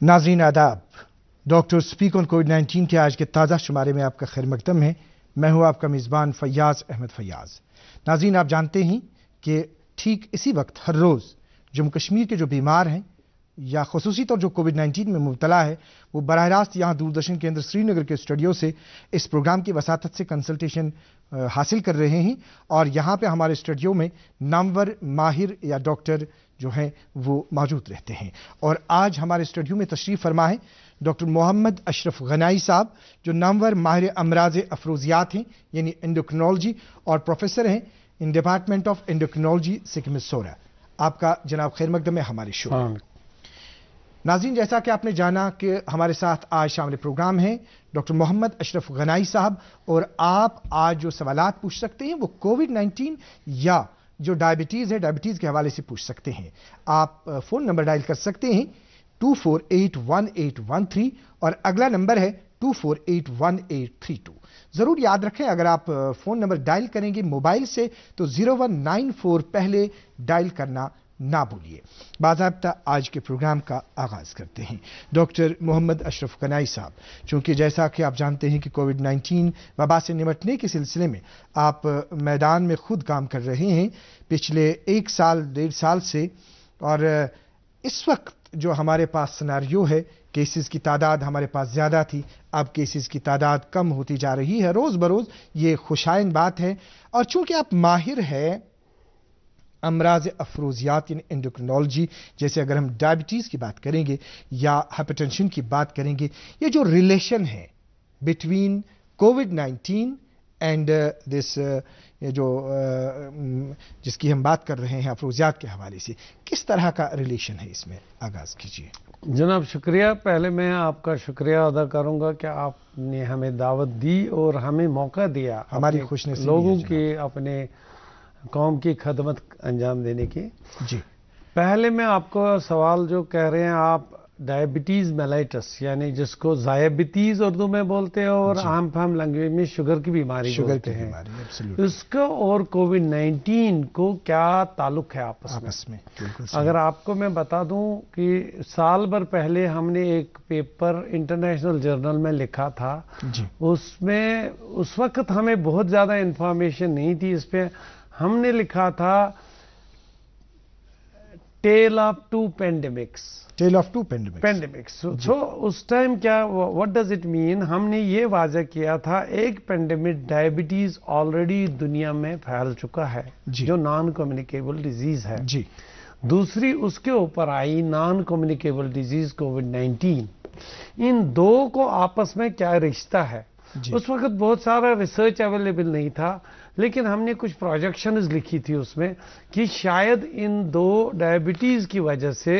नाज़रीन आदाब। Doctor speak on कोविड-19 के आज के ताज़ा शुमारे में आपका खैर मकदम है। मैं हूं आपका मेज़बान फैयाज़ अहमद फैयाज़। नाज़रीन, आप जानते हैं कि ठीक इसी वक्त हर रोज़ जम्मू कश्मीर के जो बीमार हैं या खुसूसी तौर जो कोविड-19 में मुब्तला है, वो बराह रास्त यहाँ दूरदर्शन केंद्र श्रीनगर के स्टूडियो से इस प्रोग्राम की वसातत से कंसल्टेशन हासिल कर रहे हैं। और यहाँ पे हमारे स्टूडियो में नामवर माहिर या डॉक्टर जो हैं वो मौजूद रहते हैं। और आज हमारे स्टूडियो में तशरीफ़ फरमा है डॉक्टर मोहम्मद अशरफ गनाई साहब, जो नामवर माहिर अमराज अफरोजियात हैं यानी एंडोक्रिनोलॉजी और प्रोफेसर हैं इन डिपार्टमेंट ऑफ एंडोक्रिनोलॉजी सिकमिसोरा। आपका जनाब खैर मकदम है हमारे शो। नाज़रीन, जैसा कि आपने जाना कि हमारे साथ आज शामिल प्रोग्राम है डॉक्टर मोहम्मद अशरफ गनाई साहब, और आप आज जो सवालात पूछ सकते हैं वो कोविड-19 या जो डायबिटीज़ है, डायबिटीज़ के हवाले से पूछ सकते हैं। आप फ़ोन नंबर डायल कर सकते हैं 24811813 और अगला नंबर है 24811832। ज़रूर याद रखें, अगर आप फ़ोन नंबर डायल करेंगे मोबाइल से तो 0194 पहले डायल करना ना भूलिए। बाज़ाब्ता आज के प्रोग्राम का आगाज़ करते हैं। डॉक्टर मोहम्मद अशरफ गनाई साहब, चूँकि जैसा कि आप जानते हैं कि कोविड-19 वबा से निपटने के सिलसिले में आप मैदान में खुद काम कर रहे हैं पिछले 1 साल 1.5 साल से, और इस वक्त जो हमारे पास सिनेरियो है, केसेस की तादाद हमारे पास ज़्यादा थी, अब केसेस की तादाद कम होती जा रही है रोज़ बरोज़। ये खुशाइन बात है। और चूँकि आप माहिर हैं अमराज अफरोजियात इन एंडोक्रिनोलॉजी, जैसे अगर हम डायबिटीज़ की बात करेंगे या हाइपरटेंशन की बात करेंगे, ये जो रिलेशन है बिटवीन कोविड-19 एंड दिस ये जो जिसकी हम बात कर रहे हैं अफरोजियात के हवाले से, किस तरह का रिलेशन है, इसमें आगाज़ कीजिए। जनाब शुक्रिया। पहले मैं आपका शुक्रिया अदा करूंगा कि आपने हमें दावत दी और हमें मौका दिया हमारी खुशनसीबी लोगों के अपने कौम की खदमत अंजाम देने की। जी, पहले मैं आपको सवाल जो कह रहे हैं आप, डायबिटीज मेलाइटस यानी जिसको ज़ायबिटीज उर्दू में बोलते हैं और आम फाम लैंग्वेज में शुगर की बीमारी बोलते हैं, इसका और कोविड-19 को क्या ताल्लुक है आपस में? अगर आपको मैं बता दूं कि साल भर पहले हमने एक पेपर इंटरनेशनल जर्नल में लिखा था जी। उसमें उस वक्त हमें बहुत ज़्यादा इंफॉर्मेशन नहीं थी इस पे। हमने लिखा था टेल ऑफ टू पेंडेमिक्स। सो उस टाइम क्या, व्हाट डज इट मीन, हमने ये वाज़ह किया था एक पेंडेमिक डायबिटीज ऑलरेडी दुनिया में फैल चुका है जो नॉन कम्युनिकेबल डिजीज है जी। दूसरी उसके ऊपर आई नॉन कम्युनिकेबल डिजीज कोविड-19। इन दो को आपस में क्या रिश्ता है? उस वक्त बहुत सारा रिसर्च अवेलेबल नहीं था, लेकिन हमने कुछ प्रोजेक्शंस लिखी थी उसमें कि शायद इन दो डायबिटीज की वजह से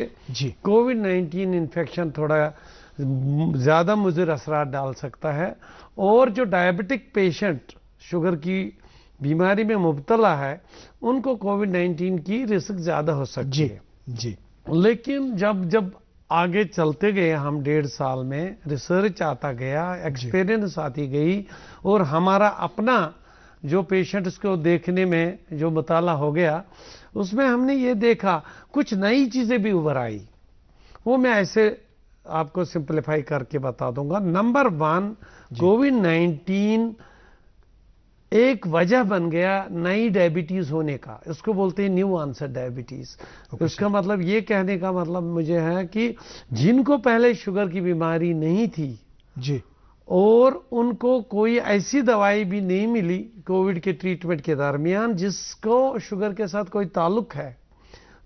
कोविड-19 इन्फेक्शन थोड़ा ज़्यादा मुज़िर असरात डाल सकता है, और जो डायबिटिक पेशेंट शुगर की बीमारी में मुब्तला है उनको कोविड-19 की रिस्क ज़्यादा हो सकती है जी। लेकिन जब आगे चलते गए हम 1.5 साल में, रिसर्च आता गया, एक्सपीरियंस आती गई, और हमारा अपना जो पेशेंट्स को देखने में जो मुताला हो गया, उसमें हमने ये देखा कुछ नई चीज़ें भी उभर आई। वो मैं ऐसे आपको सिंप्लीफाई करके बता दूंगा। नंबर 1, कोविड-19 एक वजह बन गया नई डायबिटीज होने का, इसको बोलते हैं न्यू आंसर डायबिटीज। उसका मतलब ये कहने का मतलब मुझे है कि जिनको पहले शुगर की बीमारी नहीं थी जी, और उनको कोई ऐसी दवाई भी नहीं मिली कोविड के ट्रीटमेंट के दरमियान जिसको शुगर के साथ कोई ताल्लुक है,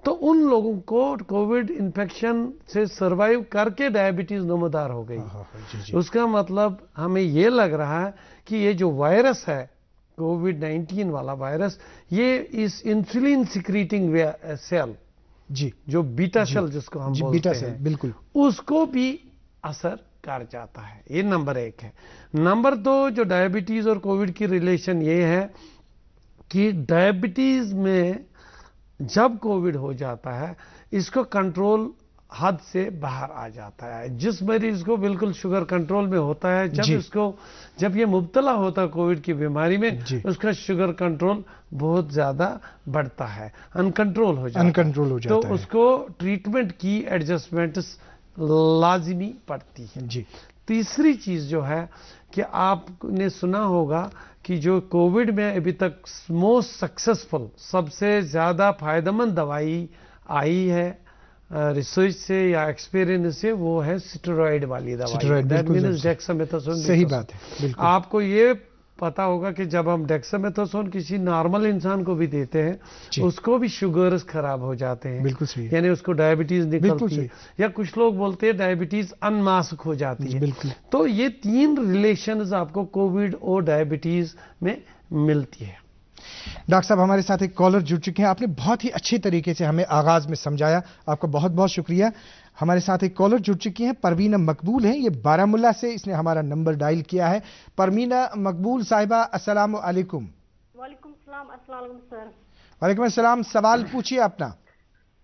तो उन लोगों को कोविड इन्फेक्शन से सरवाइव करके डायबिटीज नमूदार हो गई। उसका मतलब हमें ये लग रहा है कि ये जो वायरस है कोविड-19 वाला वायरस, ये इस इंसुलिन सिक्रीटिंग सेल जी, जो बीटा सेल जिसको हम बोलते हैं, बिल्कुल उसको भी असर कर जाता है। ये नंबर 1 है। नंबर 2, जो डायबिटीज और कोविड की रिलेशन ये है कि डायबिटीज में जब कोविड हो जाता है इसको कंट्रोल हद से बाहर आ जाता है। जिस मरीज को बिल्कुल शुगर कंट्रोल में होता है, जब ये मुब्तला होता है कोविड की बीमारी में, उसका शुगर कंट्रोल बहुत ज्यादा बढ़ता है, अनकंट्रोल हो जाता है। तो उसको ट्रीटमेंट की एडजस्टमेंट्स लाजिमी पड़ती है। जी। तीसरी चीज जो है कि आपने सुना होगा कि जो कोविड में अभी तक मोस्ट सक्सेसफुल, सबसे ज्यादा फायदेमंद दवाई आई है रिसर्च से या एक्सपीरियंस से, वो है स्टेरॉइड वाली दवाई, दैट मीन्स डेक्सामेथासोन। सही बात है, बिल्कुल। आपको ये पता होगा कि जब हम डेक्सामेथासोन किसी नॉर्मल इंसान को भी देते हैं, उसको भी शुगर्स खराब हो जाते हैं, बिल्कुल सही, यानी उसको डायबिटीज निकलती है, या कुछ लोग बोलते हैं डायबिटीज अनमास्क हो जाती है। बिल्कुल। तो ये 3 रिलेशंस आपको कोविड और डायबिटीज में मिलती है। डॉक्टर साहब, हमारे साथ एक कॉलर जुड़ चुके हैं, आपने बहुत ही अच्छे तरीके से हमें आगाज में समझाया, आपका बहुत बहुत शुक्रिया। हमारे साथ एक कॉलर जुड़ चुकी हैं, परवीना मकबूल हैं, ये बारामुल्ला से, इसने हमारा नंबर डायल किया है। परवीना मकबूल साहिबा, अस्सलाम वालेकुम। वालेकुम सलाम। अस्सलाम वालेकुम सर। वालेकुम अस्सलाम, सवाल पूछिए अपना।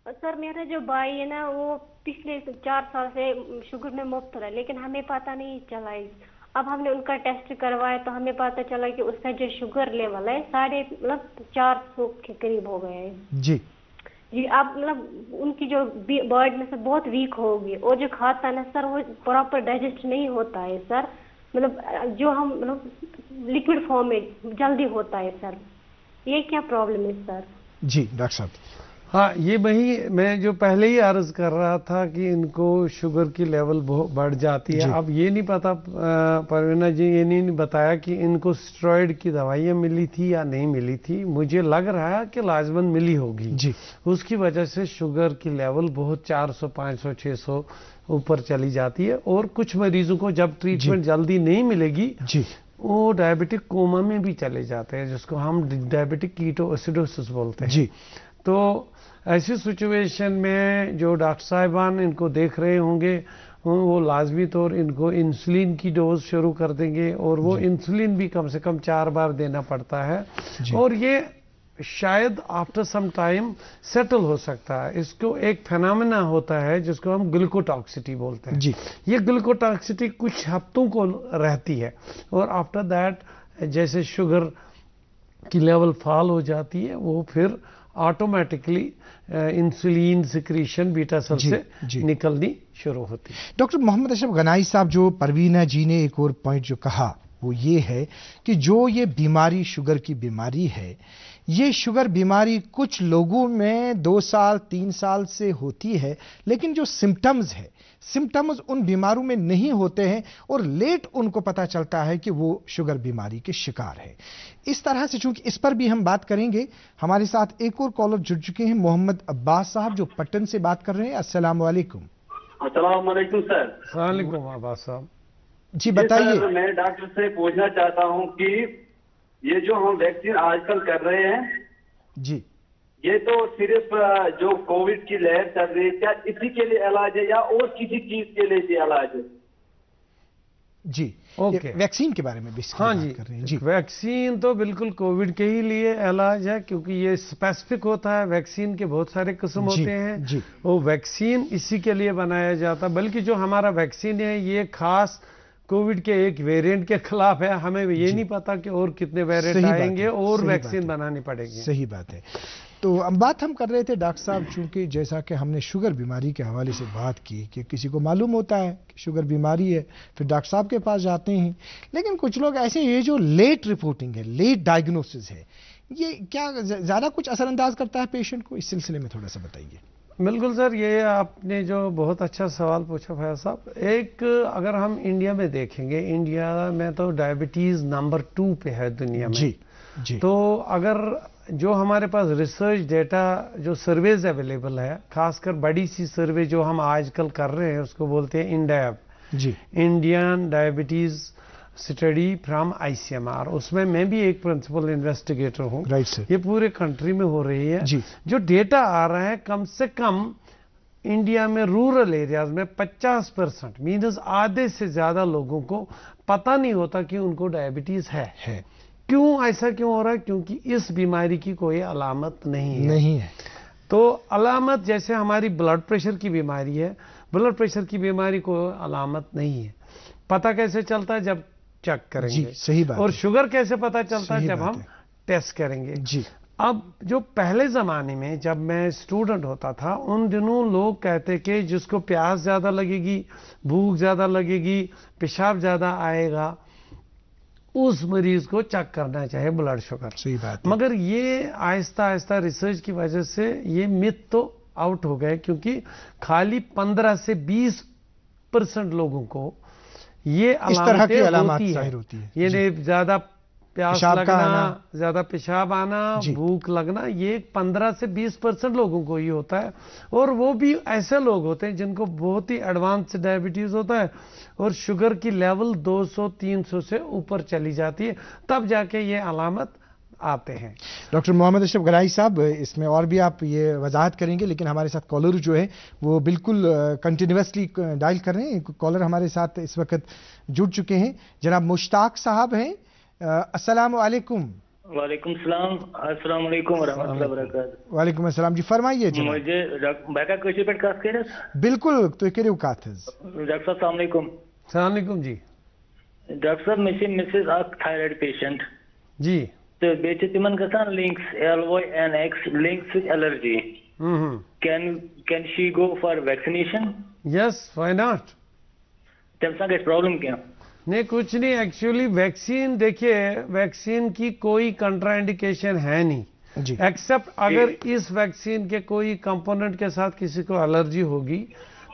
सर मेरा जो भाई है ना, वो पिछले 4 साल से शुगर में मुब्तला है, लेकिन हमें पता नहीं चला है। अब हमने उनका टेस्ट करवाया तो हमें पता चला कि उसका जो शुगर लेवल है 450 के करीब हो गया है। जी जी। अब उनकी जो बॉडी में से बहुत वीक होगी, और जो खाता है ना सर, वो प्रॉपर डाइजेस्ट नहीं होता है सर। जो हम लिक्विड फॉर्म में जल्दी होता है सर। ये क्या प्रॉब्लम है सर? जी डॉक्टर साहब। हाँ, ये वही मैं जो पहले ही अर्ज कर रहा था कि इनको शुगर की लेवल बहुत बढ़ जाती है। अब ये नहीं पता, परवीना जी ये नहीं बताया कि इनको स्टेरॉइड की दवाइयाँ मिली थी या नहीं मिली थी। मुझे लग रहा है कि लाजमन मिली होगी जी। उसकी वजह से शुगर की लेवल बहुत 400, 500, 600 ऊपर चली जाती है। और कुछ मरीजों को जब ट्रीटमेंट जल्दी नहीं मिलेगी जी, वो डायबिटिक कोमा में भी चले जाते हैं, जिसको हम डायबिटिक कीटोएसिडोसिस बोलते हैं। जी। तो ऐसी सिचुएशन में जो डॉक्टर साहिबान इनको देख रहे होंगे, वो लाजमी तौर इनको इंसुलिन की डोज शुरू कर देंगे, और वो इंसुलिन भी कम से कम 4 बार देना पड़ता है, और ये शायद आफ्टर सम टाइम सेटल हो सकता है। इसको एक फेनोमेना होता है जिसको हम ग्लूकोटॉक्सिटी बोलते हैं जी। ये ग्लूकोटॉक्सिटी कुछ हफ्तों को रहती है, और आफ्टर दैट जैसे शुगर की लेवल फॉल हो जाती है, वो फिर automatically insulin secretion beta cell से निकलनी शुरू होती है। डॉक्टर मोहम्मद अशरफ गनाई साहब, जो परवीना जी ने एक और पॉइंट जो कहा वो ये है कि जो ये बीमारी शुगर की बीमारी है, ये शुगर बीमारी कुछ लोगों में 2 साल 3 साल से होती है, लेकिन जो सिम्टम्स है, सिम्टम्स उन बीमारों में नहीं होते हैं, और लेट उनको पता चलता है कि वो शुगर बीमारी के शिकार है। इस तरह से, चूंकि इस पर भी हम बात करेंगे, हमारे साथ एक और कॉलर जुड़ चुके हैं, मोहम्मद अब्बास साहब, जो पटन से बात कर रहे हैं। अस्सलाम वालेकुम। अस्सलाम वालेकुम सर। अस्सलाम वालेकुम अब्बास साहब जी बताइए। मैं डॉक्टर से पूछना चाहता हूं कि ये जो हम वैक्सीन आजकल कर रहे हैं जी, ये तो सिर्फ जो कोविड की लहर चल रही है, क्या इसी के लिए इलाज है या और किसी चीज के लिए भी इलाज है? जी ओके, वैक्सीन के बारे में भी हाँ जी कर रहे हैं। जी, वैक्सीन तो बिल्कुल कोविड के ही लिए इलाज है, क्योंकि ये स्पेसिफिक होता है। वैक्सीन के बहुत सारे किस्म होते हैं, वो वैक्सीन इसी के लिए बनाया जाता है। बल्कि जो हमारा वैक्सीन है ये खास कोविड के एक वेरिएंट के खिलाफ है। हमें ये नहीं पता कि और कितने वेरिएंट आएंगे और वैक्सीन बनानी पड़ेगी। सही बात है। तो अब बात हम कर रहे थे डॉक्टर साहब, चूंकि जैसा कि हमने शुगर बीमारी के हवाले से बात की कि किसी को मालूम होता है कि शुगर बीमारी है, फिर डॉक्टर साहब के पास जाते हैं, लेकिन कुछ लोग ऐसे, ये जो लेट रिपोर्टिंग है, लेट डायग्नोसिस है, ये क्या ज्यादा कुछ असरअंदाज करता है पेशेंट को? इस सिलसिले में थोड़ा सा बताइए। बिल्कुल सर, ये आपने जो बहुत अच्छा सवाल पूछा फैज साहब। एक अगर हम इंडिया में देखेंगे, इंडिया में तो डायबिटीज नंबर 2 पे है दुनिया में। जी। तो अगर जो हमारे पास रिसर्च डेटा, जो सर्वेज अवेलेबल है, खासकर बड़ी सी सर्वे जो हम आजकल कर रहे हैं उसको बोलते हैं INDIAB, Indian diabetes study from ICMR। उसमें मैं भी एक प्रिंसिपल इन्वेस्टिगेटर हूँ। ये पूरे कंट्री में हो रही है। जो डेटा आ रहा है, कम से कम इंडिया में रूरल एरियाज में 50% मीन्स आधे से ज्यादा लोगों को पता नहीं होता कि उनको डायबिटीज है। क्यों ऐसा क्यों हो रहा है? क्योंकि इस बीमारी की कोई अलामत नहीं है। तो अलामत जैसे हमारी ब्लड प्रेशर की बीमारी है, ब्लड प्रेशर की बीमारी कोई अलामत नहीं है। पता कैसे चलता है? जब चेक करेंगे। सही बात। और शुगर कैसे पता चलता है? जब हम टेस्ट करेंगे। اب جو پہلے زمانے میں جب میں اسٹوڈنٹ ہوتا تھا ان دنوں لوگ کہتے کہ جس کو پیاس زیادہ لگے گی، بھوک زیادہ لگے گی، پیشاب زیادہ آئے گا، اس مریض کو چیک کرنا چاہے بلڈ شوگر. صحیح بات ہے. مگر یہ آہستہ آہستہ ریسرچ کی وجہ سے یہ مت تو آؤٹ ہو گئے، کیونکہ خالی 15 سے 20% لوگوں کو یہ اس طرح کی علامات ہوتی ظاہر ہوتی ہے. یعنی زیادہ پیاس پیشاب کا لگنا، آنا، زیادہ پیشاب آنا، جی. بھوک لگنا، یہ 15 سے 20% لوگوں کو یہ ہوتا ہے. اور وہ بھی ایسے لوگ ہوتے ہیں جن کو بہت ہی ایڈوانس ڈائبٹیز ہوتا ہے اور شوگر کی لیول 200-300 سے اوپر چلی جاتی ہے، تب جا کے یہ علامت آتے ہیں. ڈاکٹر محمد اشرف گنائی صاحب، اس میں اور بھی آپ یہ وضاحت کریں گے، لیکن ہمارے ساتھ کالر جو ہے وہ بالکل کنٹینیوسلی ڈائل کر رہے ہیں. کالر ہمارے ساتھ اس وقت جڑ چکے ہیں، جناب مشتاق صاحب ہیں. السلام علیکم. وعلیکم السلام. السلام علیکم ورحمۃ اللہ وبرکاتہ. وعلیکم السلام. جی فرمائیے جناب. مجھے بیکا کشی پہ کس کر بالکل تو کریو کات حظ. ڈاکٹر صاحب السلام علیکم. السلام علیکم. جی ڈاکٹر صاحب مجھے مسز اک تھائرائڈ پیشنٹ جی تو بیچ تمن گژھان links LYNX links with allergy. Can she go for vaccination? Yes why not. تم سا گژھِ پرابلم کیا؟ نہیں کچھ نہیں. ایکچولی ویکسین دیکھیے، ویکسین کی کوئی کنٹرا انڈیکیشن ہے نہیں جی. ایکسپٹ اگر اس ویکسین کے کوئی کمپوننٹ کے ساتھ کسی کو الرجی ہوگی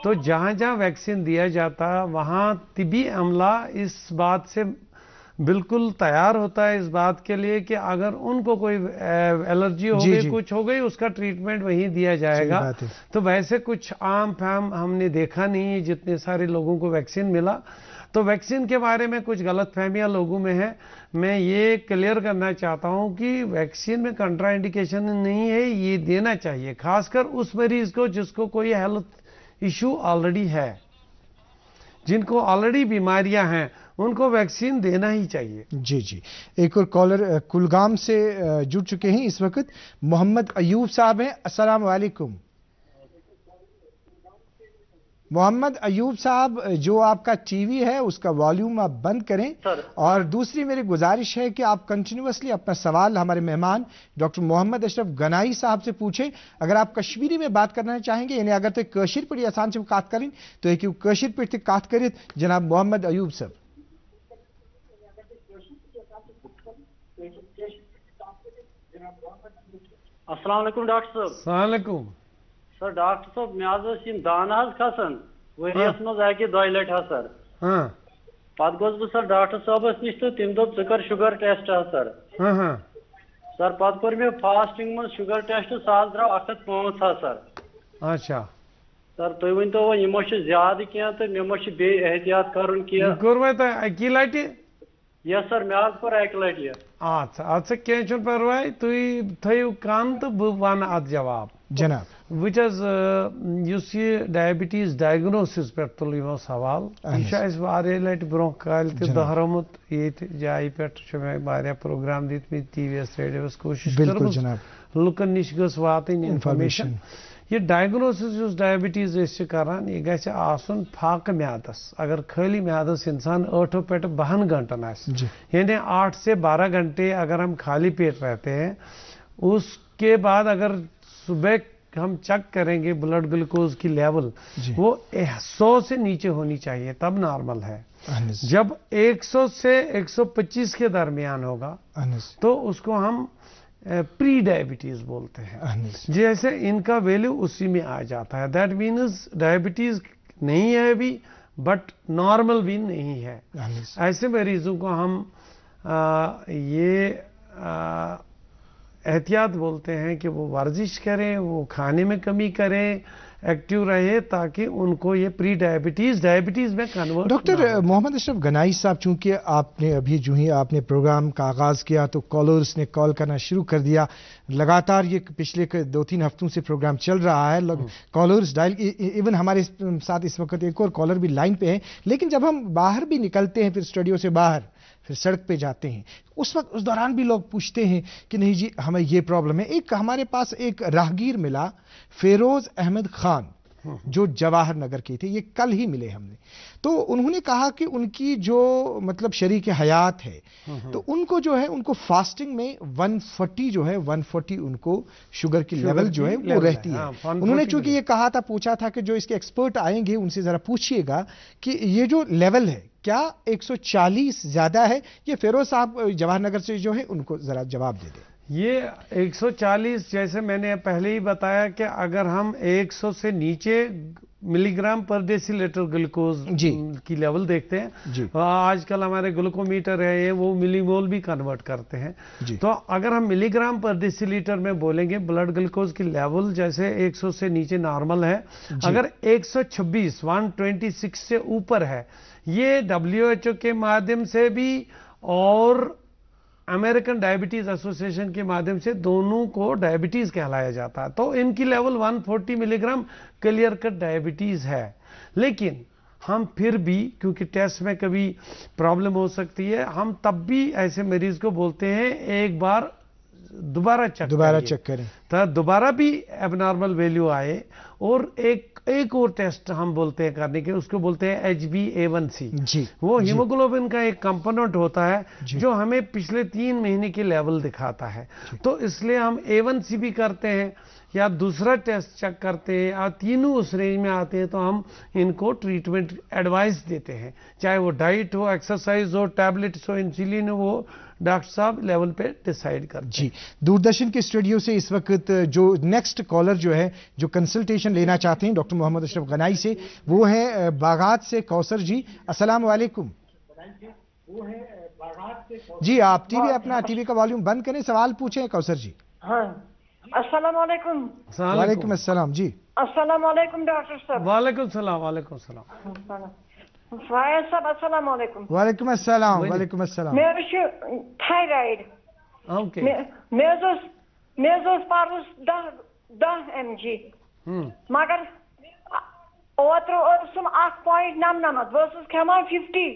تو جہاں جہاں ویکسین دیا جاتا وہاں طبی عملہ اس بات سے بالکل تیار ہوتا ہے اس بات کے لیے کہ اگر ان کو کوئی الرجی ہو گئی، کچھ ہو گئی، اس کا ٹریٹمنٹ وہیں دیا جائے گا. تو ویسے کچھ عام فہم ہم نے دیکھا نہیں ہے جتنے سارے لوگوں کو ویکسین ملا. تو ویکسین کے بارے میں کچھ غلط فہمیاں لوگوں میں ہیں. میں یہ کلیئر کرنا چاہتا ہوں کہ ویکسین میں کنٹرا انڈیکیشن نہیں ہے، یہ دینا چاہیے خاص کر اس مریض کو جس کو کوئی ہیلتھ ایشو آلریڈی ہے. جن کو آلریڈی بیماریاں ہیں ان کو ویکسین دینا ہی چاہیے. جی جی. ایک اور کالر کلگام سے جڑ چکے ہیں اس وقت، محمد ایوب صاحب ہیں. السلام علیکم. محمد ایوب صاحب، جو آپ کا ٹی وی ہے اس کا والیوم آپ بند کریں، اور دوسری میری گزارش ہے کہ آپ کنٹینیوسلی اپنا سوال ہمارے مہمان ڈاکٹر محمد اشرف گنائی صاحب سے پوچھیں. اگر آپ کشمیری میں بات کرنا چاہیں گے، یعنی اگر تو کشیر پہ آسان سے بات کریں تو ایک کشیر پہ بات کریں. جناب محمد ایوب صاحب. السلام علیکم ڈاکٹر صاحب. السلام علیکم. سر ڈاکٹر صاحب مے دان کھسان ؤریس مز اکہ دۄیہِ لٹہِ حظ سر. پتہٕ گوس بہٕ سر ڈاکٹر صٲبس نش تہٕ تٔمۍ دوٚپ ژٕ کر شُگر ٹیسٹ حظ سر. سر پتہٕ کوٚر مےٚ فاسٹنگ منٛز شُگر ٹیسٹ سُہ حظ درٛاو 105 حظ سر. اچھا سر تُہۍ ؤنۍتو وۄنۍ یِمو چھُ زیادٕ کینٛہہ تہٕ مےٚ ما چھُ بیٚیہِ احتیاط کرُن کینٛہہ؟ کوٚروٕ تۄہہِ اکی لٹہِ؟ یس سر مےٚ حظ کوٚر اکہِ لٹہِ یہِ. اچھا کینٛہہ چھُنہٕ پرواے، تُہۍ تھٲیِو کن تہٕ بہٕ ونہٕ اتھ جواب. جناب وٕچھ حظ یُس یہِ ڈایبٹیٖز ڈایگنوسِس پٮ۪ٹھ تُل یِمو سوال، یہِ چھُ اَسہِ واریاہ لٹہِ برونٛہہ کالہِ تہِ دۄہرومُت ییٚتہِ جایہِ پٮ۪ٹھ چھُ مےٚ واریاہ پروگرام دِتمٕتۍ ٹی وی یس ریڈیوس کوٗشِش کٔرمٕژ لُکن نِش گٔژھ واتٕنۍ انفارمیشن. یہ ڈائگنوسس یُس ڈائبٹیٖز أسۍ چھِ کران یہ گژھِ آسُن فاقہٕ میادس. اگر خالی میادس انسان 8 پٮ۪ٹھ 12 گھنٹن آسہِ، یعنی 8 سے 12 گھنٹے اگر ہم خالی پیٹ رہتے ہیں، اس کے بعد اگر صبح ہم چیک کریں گے بلڈ گلوکوز کی لیول وہ 100 سے نیچے ہونی چاہیے تب نارمل ہے. جب 100 سے 125 کے درمیان ہوگا تو اس کو ہم پری ڈائبٹیز بولتے ہیں. جیسے ان کا ویلیو اسی میں آ جاتا ہے. دیٹ مینز ڈائبٹیز نہیں ہے ابھی بٹ نارمل بھی نہیں ہے. ایسے مریضوں کو ہم یہ احتیاط بولتے ہیں کہ وہ ورزش کریں، وہ کھانے میں کمی کریں، ایکٹیو رہے تاکہ ان کو یہ پری ڈائبٹیز میں کنورٹ. ڈاکٹر محمد اشرف گنائی صاحب، چونکہ آپ نے ابھی جو ہی آپ نے پروگرام کا آغاز کیا تو کالرز نے کال کرنا شروع کر دیا. لگاتار یہ پچھلے 2-3 ہفتوں سے پروگرام چل رہا ہے. کالرز ڈائل، ایون ہمارے ساتھ اس وقت ایک اور کالر بھی لائن پہ ہے. لیکن جب ہم باہر بھی نکلتے ہیں، پھر اسٹوڈیو سے باہر پھر سڑک پہ جاتے ہیں، اس دوران بھی لوگ پوچھتے ہیں کہ نہیں جی ہمیں یہ پرابلم ہے. ہمارے پاس ایک راہگیر ملا، فیروز احمد خان. जो जवाहर नगर के थे, ये कल ही मिले हमने। तो उन्होंने कहा कि उनकी जो मतलब शरीक हयात है, तो उनको जो है उनको फास्टिंग में 140 जो है 140 उनको शुगर की लेवल जो है वो रहती है। उन्होंने चूंकि ये कहा था, पूछा था कि जो इसके एक्सपर्ट आएंगे उनसे जरा पूछिएगा कि ये जो लेवल है क्या 140 ज्यादा है। ये फेरोज साहब जवाहर नगर से जो है उनको जरा जवाब दे दें। ये 140 जैसे मैंने पहले ही बताया कि अगर हम 100 से नीचे मिलीग्राम पर डेसीलीटर ग्लूकोज की लेवल देखते हैं, आजकल हमारे ग्लूकोमीटर है वो मिलीमोल भी कन्वर्ट करते हैं, तो अगर हम मिलीग्राम पर डेसीलीटर में बोलेंगे ब्लड ग्लूकोज की लेवल जैसे 100 से नीचे नॉर्मल है, अगर 126 126 से ऊपर है, ये WHO के माध्यम से भी और अमेरिकन डायबिटीज एसोसिएशन के माध्यम से दोनों को डायबिटीज कहलाया जाता है। तो इनकी level 140 milligram clear cut diabetes है। लेकिन हम फिर भी, क्योंकि टेस्ट में कभी प्रॉब्लम हो सकती है, हम तब भी ऐसे मरीज को बोलते हैं एक बार दोबारा चेक करें, तो दोबारा भी एबनॉर्मल वैल्यू आए और एक और टेस्ट हम बोलते हैं करने के, उसको बोलते हैं HbA1c। वो हीमोग्लोबिन का एक कंपोनेंट होता है जो हमें पिछले 3 महीने की लेवल दिखाता है। तो इसलिए हम A1c भी करते हैं या दूसरा टेस्ट चेक करते हैं, और तीनों उस रेंज में आते हैं तो हम इनको ट्रीटमेंट एडवाइस देते हैं, चाहे वो डाइट हो, एक्सरसाइज हो, टैबलेट्स हो, इंसुलिन हो, वो डॉक्टर साहब लेवल पे डिसाइड करते हैं। दूरदर्शन के स्टूडियो से इस वक्त जो नेक्स्ट कॉलर जो है जो कंसल्टेशन लेना चाहते हैं डॉक्टर मोहम्मद अशरफ गनाई से, वो है बागात से कौसर जी। अस्सलाम वालेकुम जी। आप अपना टीवी का वॉल्यूम बंद करें, सवाल पूछें कौसर जी। हाँ, अस्सलाम वालेकुम। वालेकुम अस्सलाम जी। अस्सलाम वालेकुम डॉक्टर साहब। वालेकुम सलाम। वालेकुम सलाम। फायद साहब अस्सलाम वालेकुम। वालेकुम अस्सलाम। वालेकुम अस्सलाम। मेरे थायराइड ओके मेरे पारस 10 mg मगर ओत्र ओसम 1.99 वर्सेस खेमा 50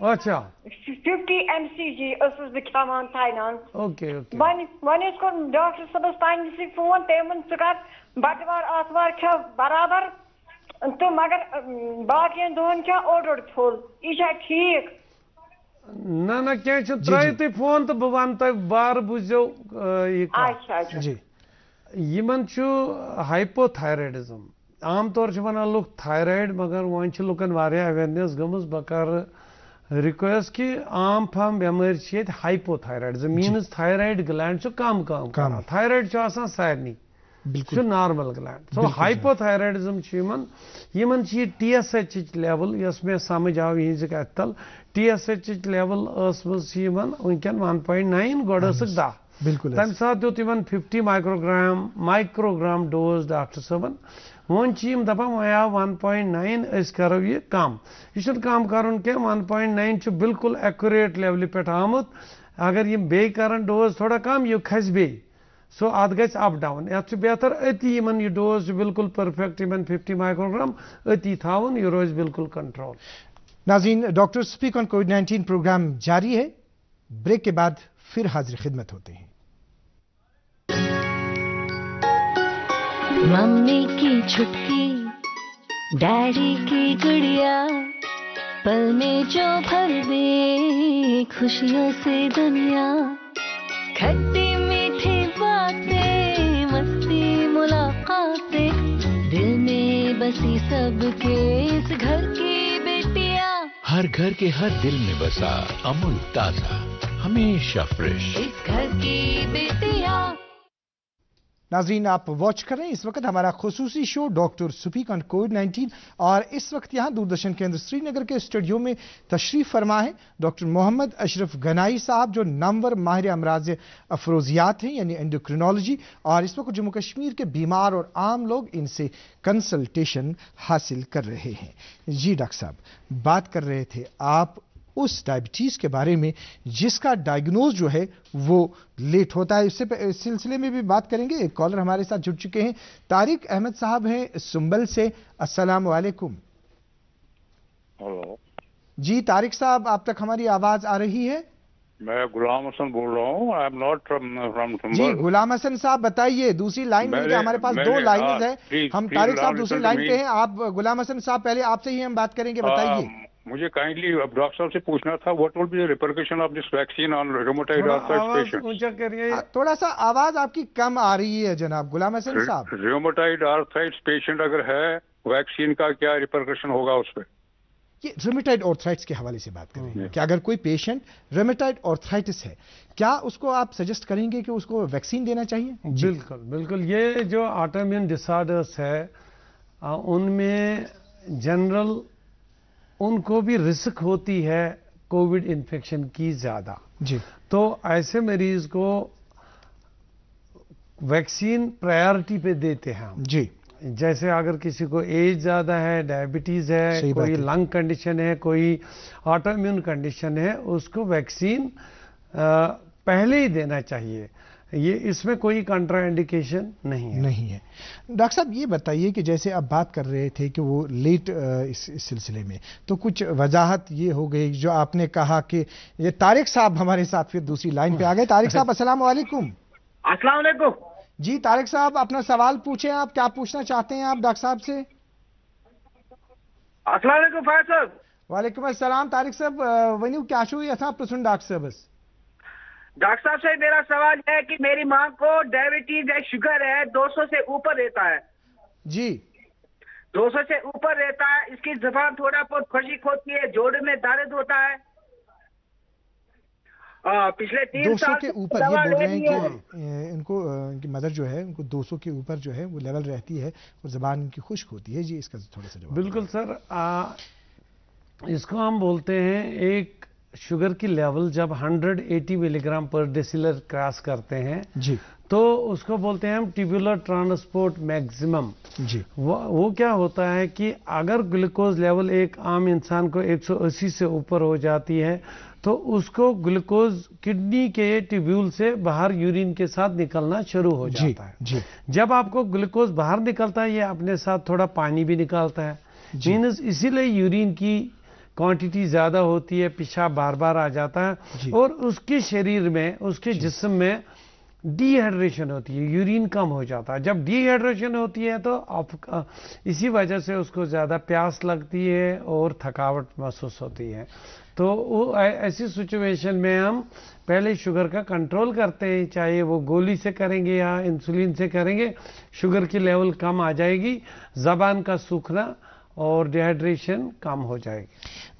अच्छा 50 mcg ओसस बखामान थाइनान। ओके वन इसको डॉक्टर साहब पानी फोन तेमन सकर बटवार आतवार क्या बराबर, तो मगर बाकी दोन क्या ऑर्डर फुल यह ठीक ना क्या त्रे तुम फोन तो बह वन तुम बार बुझो यमन हाइपोथायराइडिज्म आम तौर वन लुक थायराइड, मगर वन लुकन अवेयरनेस गमज बह कर रिक्वेस्ट कि आम फाम बेमारी हाइपोथायराइडिज्म मीन्स थायराइड ग्लैंड कम थायराइड सारे नॉर्मल ग्लैंड। सो हाइपोथायराइडिज्म यमन TSH लेवल यस में समझ आव यह तल TSH लेवल वनकन 1.9 गोड़ 10 तम सात दुत 50 माइक्रोग्राम डोज डॉक्टर साहबन। वन दपान वह आव 1.9 करो यह कम, यह कम कर 1.9 बिल्कुल एक्यूरेट लेवल पे आमुत। अगर यह बे कर डोज थोड़ा कम यह खस बे, सो अत गस अप डाउन, ये बेहतर अति यह डोज बिल्कुल परफेक्ट 50 माइक्रोग्राम अति थावन, यह रोज बिल्कुल कंट्रोल। नाज़रीन, डॉक्टर स्पीक ऑन कोविड-19 प्रोग्राम जारी है। ब्रेक के बाद फिर हाजिर खिदमत होते हैं। मम्मी की छुटकी, डैडी की गुड़िया, पल में जो भर दे खुशियों से दुनिया, खट्टी मीठी बातें, मस्ती मुलाकातें, दिल में बसी सबके इस घर की बेटियां, हर घर के हर दिल में बसा अमूल ताजा हमेशा फ्रेश इस घर की बेटियां। नाज़रीन, आप वॉच कर रहे हैं इस वक्त हमारा खुसूसी शो डॉक्टर स्पीक ऑन कोविड-19, और इस वक्त यहाँ दूरदर्शन केंद्र श्रीनगर के स्टूडियो में तशरीफ फरमा है डॉक्टर मोहम्मद अशरफ गनाई साहब, जो नामवर माहिर अमराज अफरोजियात हैं यानी एंडोक्रिनोलॉजी, और इस वक्त जम्मू कश्मीर के बीमार और आम लोग इनसे कंसल्टेशन हासिल कर रहे हैं। जी डॉक्टर साहब, बात कर रहे थे आप उस डायबिटीज के बारे में जिसका डायग्नोज जो है वो लेट होता है। इससे इस सिलसिले में भी बात करेंगे। एक कॉलर हमारे साथ जुड़ चुके हैं, तारिक अहमद साहब हैं सुंबल से। अस्सलाम वालेकुम। हेलो जी तारिक साहब, आप तक हमारी आवाज आ रही है? मैं गुलाम हसन बोल रहा हूँ. आई एम नॉट फ्रॉम जी गुलाम हसन साहब बताइए, दूसरी लाइन में हमारे पास 2 लाइनें हैं. हम तारिक साहब दूसरी लाइन पे हैं. आप गुलाम हसन साहब पहले आपसे ही हम बात करेंगे, बताइए. मुझे काइंडली डॉक्टर साहब से पूछना था, what will be the repercussion of this vaccine on rheumatoid arthritis patient. थोड़ा सा आवाज आपकी कम आ रही है जनाब गुलाम हसन साहब. रूमेटॉइड आर्थराइटिस पेशेंट अगर है, वैक्सीन का क्या रिपरकशन होगा उस पर? ये रूमेटॉइड आर्थराइटिस के हवाले से बात कर रहे हैं कि अगर कोई पेशेंट रूमेटॉइड आर्थराइटिस है, क्या उसको आप सजेस्ट करेंगे कि उसको वैक्सीन देना चाहिए? बिल्कुल बिल्कुल. ये जो ऑटोइम्यून डिसऑर्डर्स है उनमें जनरल उनको भी रिस्क होती है कोविड इन्फेक्शन की ज्यादा जी. तो ऐसे मरीज को वैक्सीन प्रायोरिटी पे देते हैं हम जी. जैसे अगर किसी को एज ज्यादा है, डायबिटीज है, कोई लंग कंडीशन है, कोई ऑटोइम्यून कंडीशन है, उसको वैक्सीन पहले ही देना चाहिए. ये इसमें कोई कंट्राइंडिकेशन नहीं है. डॉक्टर साहब ये बताइए कि जैसे आप बात कर रहे थे कि वो लेट इस सिलसिले में, तो कुछ वजाहत ये हो गई जो आपने कहा कि ये तारिक साहब हमारे साथ फिर दूसरी लाइन पे आ गए. तारिक साहब अस्सलाम वालेकुम. अस्सलाम वालेकुम जी. तारिक साहब अपना सवाल पूछें, आप क्या पूछना चाहते हैं आप डॉक्टर साहब से? अस्सलाम वालेकुम फायद साहब. वालेकुम अस्सलाम. तारिक साहब वनियो क्या शुरू है प्रसन्न डॉक्टर साहब? डॉक्टर साहब से मेरा सवाल है कि मेरी माँ को डायबिटीज है, शुगर है, 200 से ऊपर रहता है जी. 200 से ऊपर रहता है. इसकी जुबान थोड़ा बहुत खुश्क होती है, जोड़ में दर्द होता है. पिछले 3 साल के ऊपर ये बोल रहे हैं कि इनको इनकी मदर जो है उनको 200 के ऊपर जो है वो लेवल रहती है और जुबान इनकी खुश्क होती है. जी इसका थोड़ा सा जवाब. बिल्कुल सर. इसको हम बोलते हैं एक शुगर की लेवल जब 180 मिलीग्राम पर डेसिलर क्रॉस करते हैं जी, तो उसको बोलते हैं हम ट्यूबुलर ट्रांसपोर्ट मैक्सिमम जी. वो क्या होता है कि अगर ग्लूकोज लेवल एक आम इंसान को 180 से ऊपर हो जाती है तो उसको ग्लूकोज किडनी के ट्यूब्यूल से बाहर यूरिन के साथ निकलना शुरू हो जाता है जी. जब आपको ग्लूकोज बाहर निकलता है ये अपने साथ थोड़ा पानी भी निकालता है. मीन्स इसीलिए यूरिन की क्वांटिटी ज्यादा होती है, पेशाब बार बार आ जाता है और उसके शरीर में, उसके जिस्म में डिहाइड्रेशन होती है, यूरिन कम हो जाता है. जब डिहाइड्रेशन होती है तो इसी वजह से उसको ज्यादा प्यास लगती है और थकावट महसूस होती है. तो ऐसी सिचुएशन में हम पहले शुगर का कंट्रोल करते हैं, चाहे वो गोली से करेंगे या इंसुलिन से करेंगे. शुगर की लेवल कम आ जाएगी, जबान का सूखना और डिहाइड्रेशन कम हो जाएगी.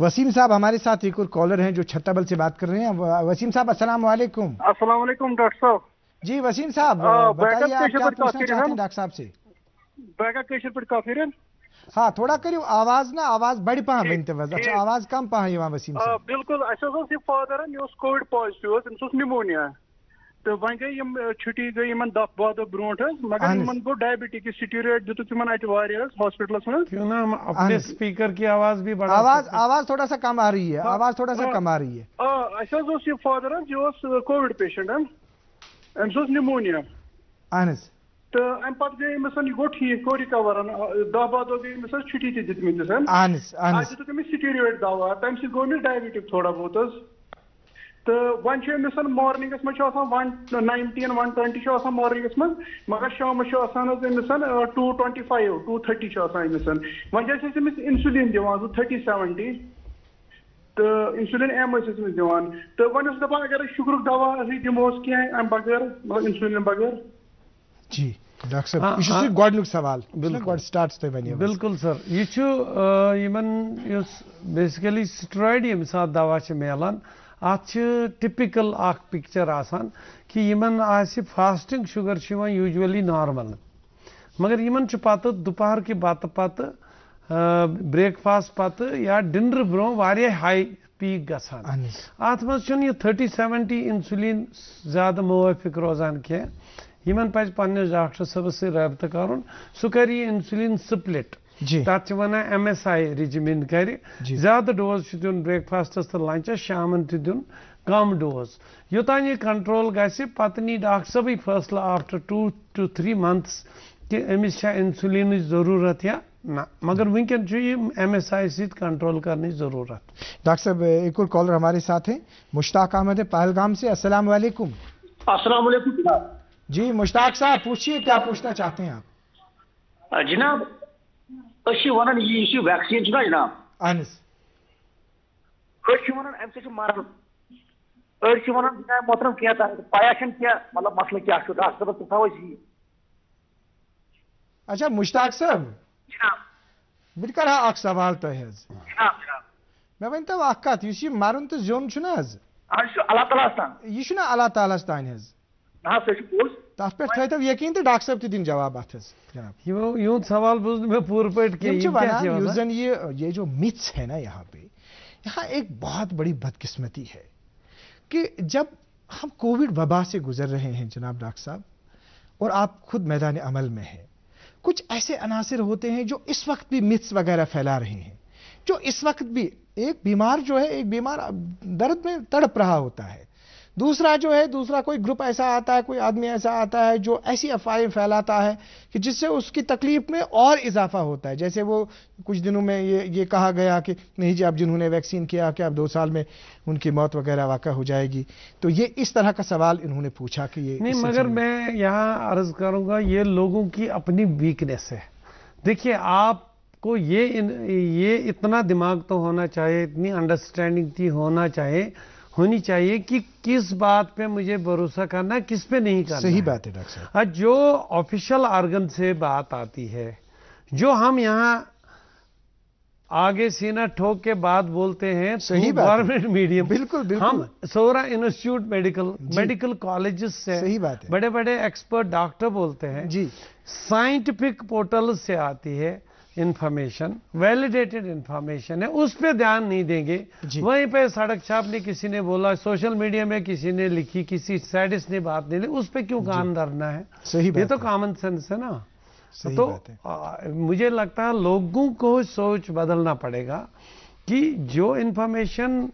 वसीम साहब हमारे साथ एक और कॉलर हैं जो छत्ताबल से बात कर रहे हैं. वसीम साहब अस्सलाम वालेकुम. अस्सलाम वालेकुम डॉक्टर साहब. जी वसीम साहब बताइए आप क्या पूछना चाहते हैं डॉक्टर साहब से? बैकअप प्रेशर पर काफी रन. हाँ थोड़ा करियो आवाज ना, आवाज बड़ी पहा बिनते वज. अच्छा आवाज कम पहा ये वसीम साहब. बिल्कुल अस फादर कोविड पॉजिटिव निमोनिया तो वन गई छुट्टी गई 10 दह ब्रो मगर गो डायबिटिक स्टीरोइड दितुक हॉस्पिटल में. क्यों ना हम अपने स्पीकर की आवाज भी बढ़ा. आवाज थोड़ा सा कम आ रही है, आवाज थोड़ा सा कम आ रही है. अस फादर यह कोविड पेशेंट अम्स निमोनिया तो अम पे गई अमिस यह गो ठीक गो रिकवर 10 दह गई अमिस छुट्टी दितमिस दितुक अमिस स्टीरोइड दवा तम सत गो अमिस डायबिटिक थोड़ा बहुत. तो वन अमिस मॉर्निंगस में 119 120 मॉर्निंगस में मगर शाम अमिस 225 230 अमिस वन अमिस इंसुलिन दिवान 30-70 तो इंसुलिन एम दिवान. तो वन दपान अगर शुगर दवा दिमोस कह अम बगैर मतलब इंसुलिन बगैर. जी डॉक्टर साहब गोडनुक सवाल बिल्कुल स्टार्ट तो बनी. बिल्कुल सर यह बेसिकली स्टेरॉइड यम साथ दवा मिलान अत टिपिकल पिक्चर आसान कि Yemen fasting sugar usually normal मगर यमन पत दोपहर की बत पत ब्रेकफास्ट पत या डिनर ब्रो वारिया हाई पीक गसान. अत मज 30-70 इंसुलिन ज्यादा मुवाफिक रोजान कह. यमन पज पन्निस डॉक्टर साहबस से रब्त कर सह कर इंसुलिन स्प्लिट तथ वन MSI रिजिमिन कर ज्यादा डोज दिन ब्रेकफास्टस तो लंचस शाम दिन कम डोज योतान यह कंट्रोल गि पत नी डॉक्टर साहब फैसला आफ्टर 2 to 3 months कि अमिस इंसुलिन जरूरत या ना मगर वनकन MSI सत कंट्रोल करने जरूरत. डॉक्टर साहब एक और कॉलर हमारे साथ हैं, मुश्ताक अहमद है पहलगाम से। अस्सलाम वालेकुम। अस्सलाम वालेकुम जनाब। जी मुश्ताक साहब पूछिए, क्या पूछना चाहते हैं आप? जनाब वन ये वैक्सीन जनाब अहन वन अम से मरन वन मोहतरम क्या पाया क्या मतलब मसला क्या डॉक्टर साहब थो ये। अच्छा मुश्ताक साहब बह कर अख सवाल तह मे वन तो कत मरन तो जोन अल्लाह ताला यह अल्लाह ताला तान तथ पे थो यकीन तो डॉक्टर साहब दिन जवाब अत जनाब यूं सवाल बुझ में पूरे पे ये जो मिथ्स है ना यहाँ एक बहुत बड़ी बदकिस्मती है कि जब हम कोविड वबा से गुजर रहे हैं जनाब डॉक्टर साहब, और आप खुद मैदान अमल में हैं, कुछ ऐसे अनासिर होते हैं जो इस वक्त भी मिथ्स वगैरह फैला रहे हैं, जो इस वक्त भी एक बीमार जो है, एक बीमार दर्द में तड़प रहा होता है, दूसरा कोई ग्रुप ऐसा आता है, कोई आदमी ऐसा आता है जो ऐसी अफवाहें फैलाता है कि जिससे उसकी तकलीफ में और इजाफा होता है। जैसे वो कुछ दिनों में ये कहा गया कि नहीं जी अब जिन्होंने वैक्सीन किया कि अब 2 साल में उनकी मौत वगैरह वाक़ा हो जाएगी। तो ये इस तरह का सवाल इन्होंने पूछा कि ये नहीं, मगर मैं यहाँ अर्ज करूँगा ये लोगों की अपनी वीकनेस है। देखिए आपको ये इतना दिमाग तो होना चाहिए, इतनी अंडरस्टैंडिंग होनी चाहिए कि किस बात पे मुझे भरोसा करना, किस पे नहीं करना। सही बात है डॉक्टर साहब। जो ऑफिशियल ऑर्गन से बात आती है, जो हम यहाँ आगे सीना ठोक के बात बोलते हैं, सही गवर्नमेंट मीडियम, बिल्कुल हम सोरा इंस्टीट्यूट मेडिकल कॉलेजेस से, सही बात है, बड़े बड़े एक्सपर्ट डॉक्टर बोलते हैं जी, साइंटिफिक पोर्टल से आती है इंफॉर्मेशन, वैलिडेटेड इंफॉर्मेशन है, उस पे ध्यान नहीं देंगे। वहीं पे सड़क छाप ने किसी ने बोला, सोशल मीडिया में किसी ने लिखी, किसी स्टैटस ने बात नहीं ली, उस पे क्यों कान धरना है? सही बात ये तो कॉमन सेंस है ना। तो मुझे लगता है लोगों को सोच बदलना पड़ेगा कि जो इंफॉर्मेशन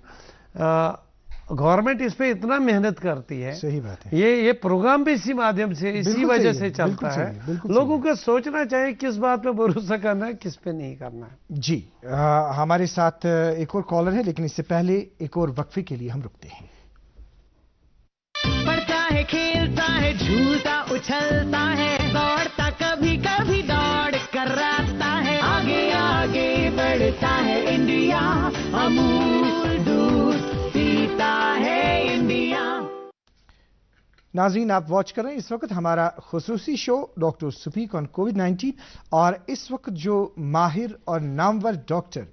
गवर्नमेंट इस पे इतना मेहनत करती है, सही बात है, ये प्रोग्राम भी इसी माध्यम से, इसी वजह से चलता है। लोगों को सोचना चाहिए किस बात पे भरोसा करना है, किस पे नहीं करना है। जी हमारे साथ एक और कॉलर है, लेकिन इससे पहले एक और वक्फे के लिए हम रुकते हैं। पढ़ता है, खेलता है, झूलता उछलता है, दौड़ता कभी कभी दौड़ कर आता है, आगे आगे बढ़ता है इंडिया, अमूल दूध पीता है इंडिया। नाज़रीन आप वॉच कर रहे हैं इस वक्त हमारा खुसूसी शो डॉक्टर स्पीक ऑन कोविड-19, और इस वक्त जो माहिर और नामवर डॉक्टर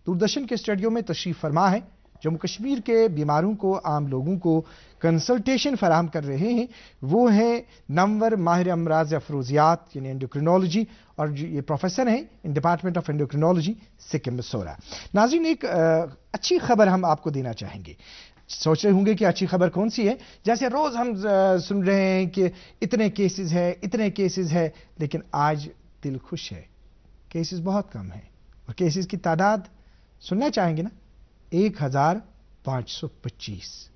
दूरदर्शन के स्टूडियो में तशरीफ फरमा है, जम्मू कश्मीर के बीमारों को, आम लोगों को कंसल्टेशन फराहम कर रहे हैं, वो हैं नामवर माहिर अमराज अफरोजियात यानी एंडोक्रिनोलॉजी, और ये प्रोफेसर हैं in department of endocrinology SKIMS Soura. नाज़रीन एक अच्छी खबर हम आपको देना चाहेंगे। सोच रहे होंगे कि अच्छी खबर कौन सी है, जैसे रोज हम सुन रहे हैं कि इतने केसेस है, लेकिन आज दिल खुश है, केसेस बहुत कम है, और केसेस की तादाद सुनना चाहेंगे ना, 1525।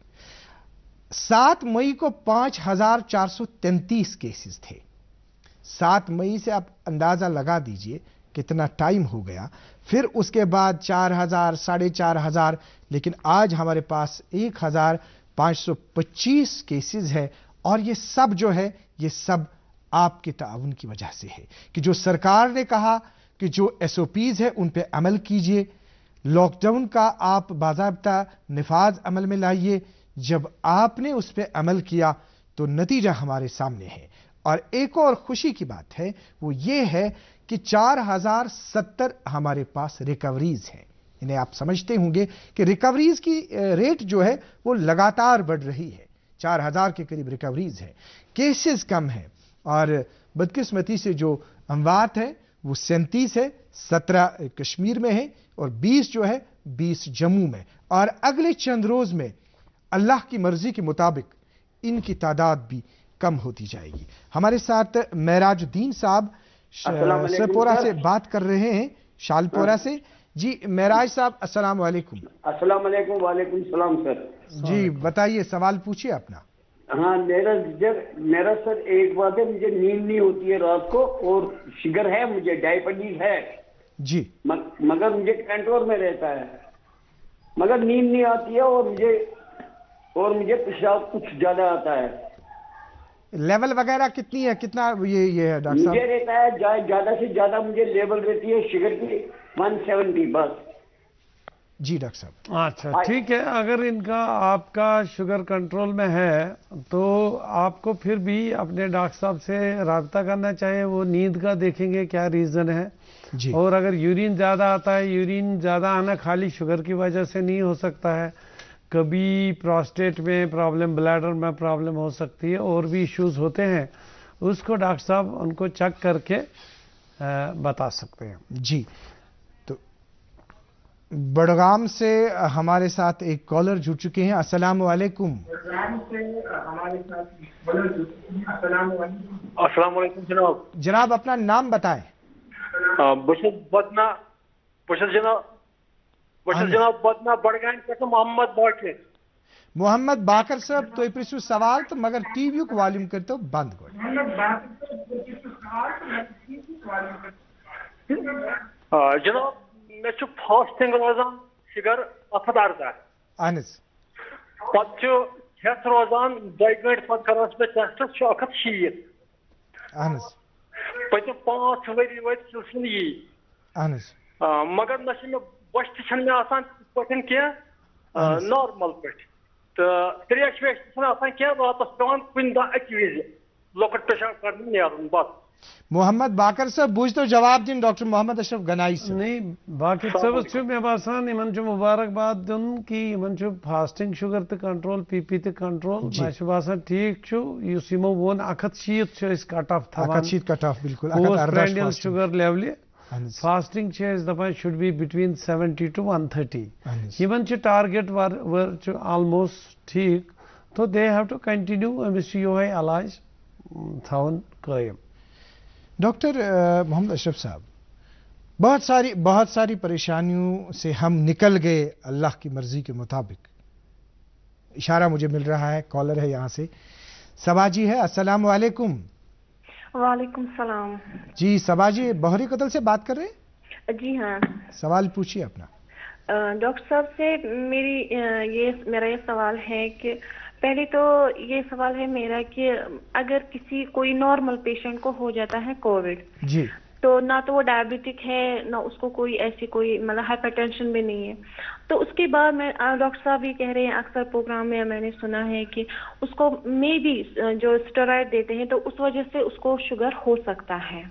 7 मई को 5433 केसेस थे। 7 मई से आप अंदाजा लगा दीजिए कितना टाइम हो गया। फिर उसके बाद 4000, 4500, लेकिन आज हमारे पास 1525 केसेस है, और ये सब जो है, ये सब आपके ताउन की वजह से है कि जो सरकार ने कहा कि जो SOPs है उन पे अमल कीजिए, लॉकडाउन का आप बाज़ाब्ता निफाज अमल में लाइए। जब आपने उस पर अमल किया तो नतीजा हमारे सामने है। और एक और खुशी की बात है, वो ये है कि 4070 हमारे पास रिकवरीज हैं। इन्हें आप समझते होंगे कि रिकवरीज की रेट जो है वो लगातार बढ़ रही है, 4000 के करीब रिकवरीज है, केसेस कम है, और बदकिस्मती से जो अमवात है वो 37 है, 17 कश्मीर में है, और 20 जो है 20 जम्मू में, और अगले चंद रोज में अल्लाह की मर्जी के मुताबिक इनकी तादाद भी कम होती जाएगी। हमारे साथ महराजुद्दीन साहब शालपोरा से बात कर रहे हैं, शालपोरा से। जी महराज साहब अस्सलाम वालेकुम। अस्सलाम वालेकुम। वालेकुम सलाम सर। जी बताइए, सवाल पूछिए अपना। हाँ मेरा सर एक बात है, मुझे नींद नहीं होती है रात को, और शुगर है, मुझे डायबिटीज है जी, मगर मुझे कंट्रोल में रहता है। मगर नींद नहीं आती है और मुझे पेशाब कुछ ज्यादा आता है। लेवल वगैरह कितनी है, कितना ये है डॉक्टर साहब? मुझे रहता है ज्यादा से ज्यादा मुझे लेवल रहती है शुगर की 170 बस। जी डॉक्टर साहब। अच्छा ठीक है, अगर इनका आपका शुगर कंट्रोल में है तो आपको फिर भी अपने डॉक्टर साहब से राब्ता करना चाहिए। वो नींद का देखेंगे क्या रीज़न है जी। और अगर यूरिन ज़्यादा आता है, यूरिन ज़्यादा आना खाली शुगर की वजह से नहीं हो सकता है, कभी प्रोस्टेट में प्रॉब्लम, ब्लैडर में प्रॉब्लम हो सकती है, और भी इश्यूज होते हैं, उसको डॉक्टर साहब उनको चेक करके बता सकते हैं। जी। तो बड़गाम से हमारे साथ एक कॉलर जुड़ चुके हैं। अस्सलाम वालेकुम। अस्सलाम वालेकुम जनाब। जनाब अपना नाम बताएं। जनाब बदना बड़गाम पे मोहम्मद बाकर। मोहम्मद बाकर साहब तो प्रिसु सवाल तो मगर टीवी को वॉल्यूम करते हो बंद कर। जनाब मे फास्टिंग रोजान शुगर 8 पत हेथ रोजान 2 घंटे पत कर टेस्ट 160 पतम 5 वरी वत यी मगर न बश मे आसान पे नॉर्मल पे तो त्रेश वेश क्या रात पे कुन दह अक वज लकट पेशाब कर नेरन बस। मोहम्मद बाकर साहब बुझ तो जवाब दिन डॉक्टर मोहम्मद अशरफ गनाई से नहीं बाकिर साहब मे बासान इन मुबारकबाद दिन कि इन फास्टिंग शुगर तो कंट्रोल पीपी तो कंट्रोल मे बासान ठीक यमो वोन 160 कट ऑफ कट ऑफ बिल्कुल पोस्ट शुगर लेवल फास्टिंग दपान should be between 70 to 130 in target almost ठीक तो दे हैव टू कंटिन्यू अमिस योहे इलाज थवन कायम। डॉक्टर मोहम्मद अशरफ साहब, बहुत सारी परेशानियों से हम निकल गए अल्लाह की मर्जी के मुताबिक। इशारा मुझे मिल रहा है, कॉलर है यहाँ से, सबाजी है। अस्सलाम वालेकुम। वालेकुम सलाम। जी सबाजी बहरी कतल से बात कर रहे हैं? जी हाँ। सवाल पूछिए अपना। डॉक्टर साहब से मेरा ये सवाल है कि पहले तो ये सवाल है मेरा कि अगर कोई नॉर्मल पेशेंट को हो जाता है कोविड जी, तो ना तो वो डायबिटिक है ना उसको कोई ऐसी कोई मतलब हाइपरटेंशन भी नहीं है, तो उसके बाद मैं डॉक्टर साहब भी कह रहे हैं अक्सर प्रोग्राम में मैंने सुना है कि उसको मे भी जो स्टेरॉइड देते हैं तो उस वजह से उसको शुगर हो सकता है।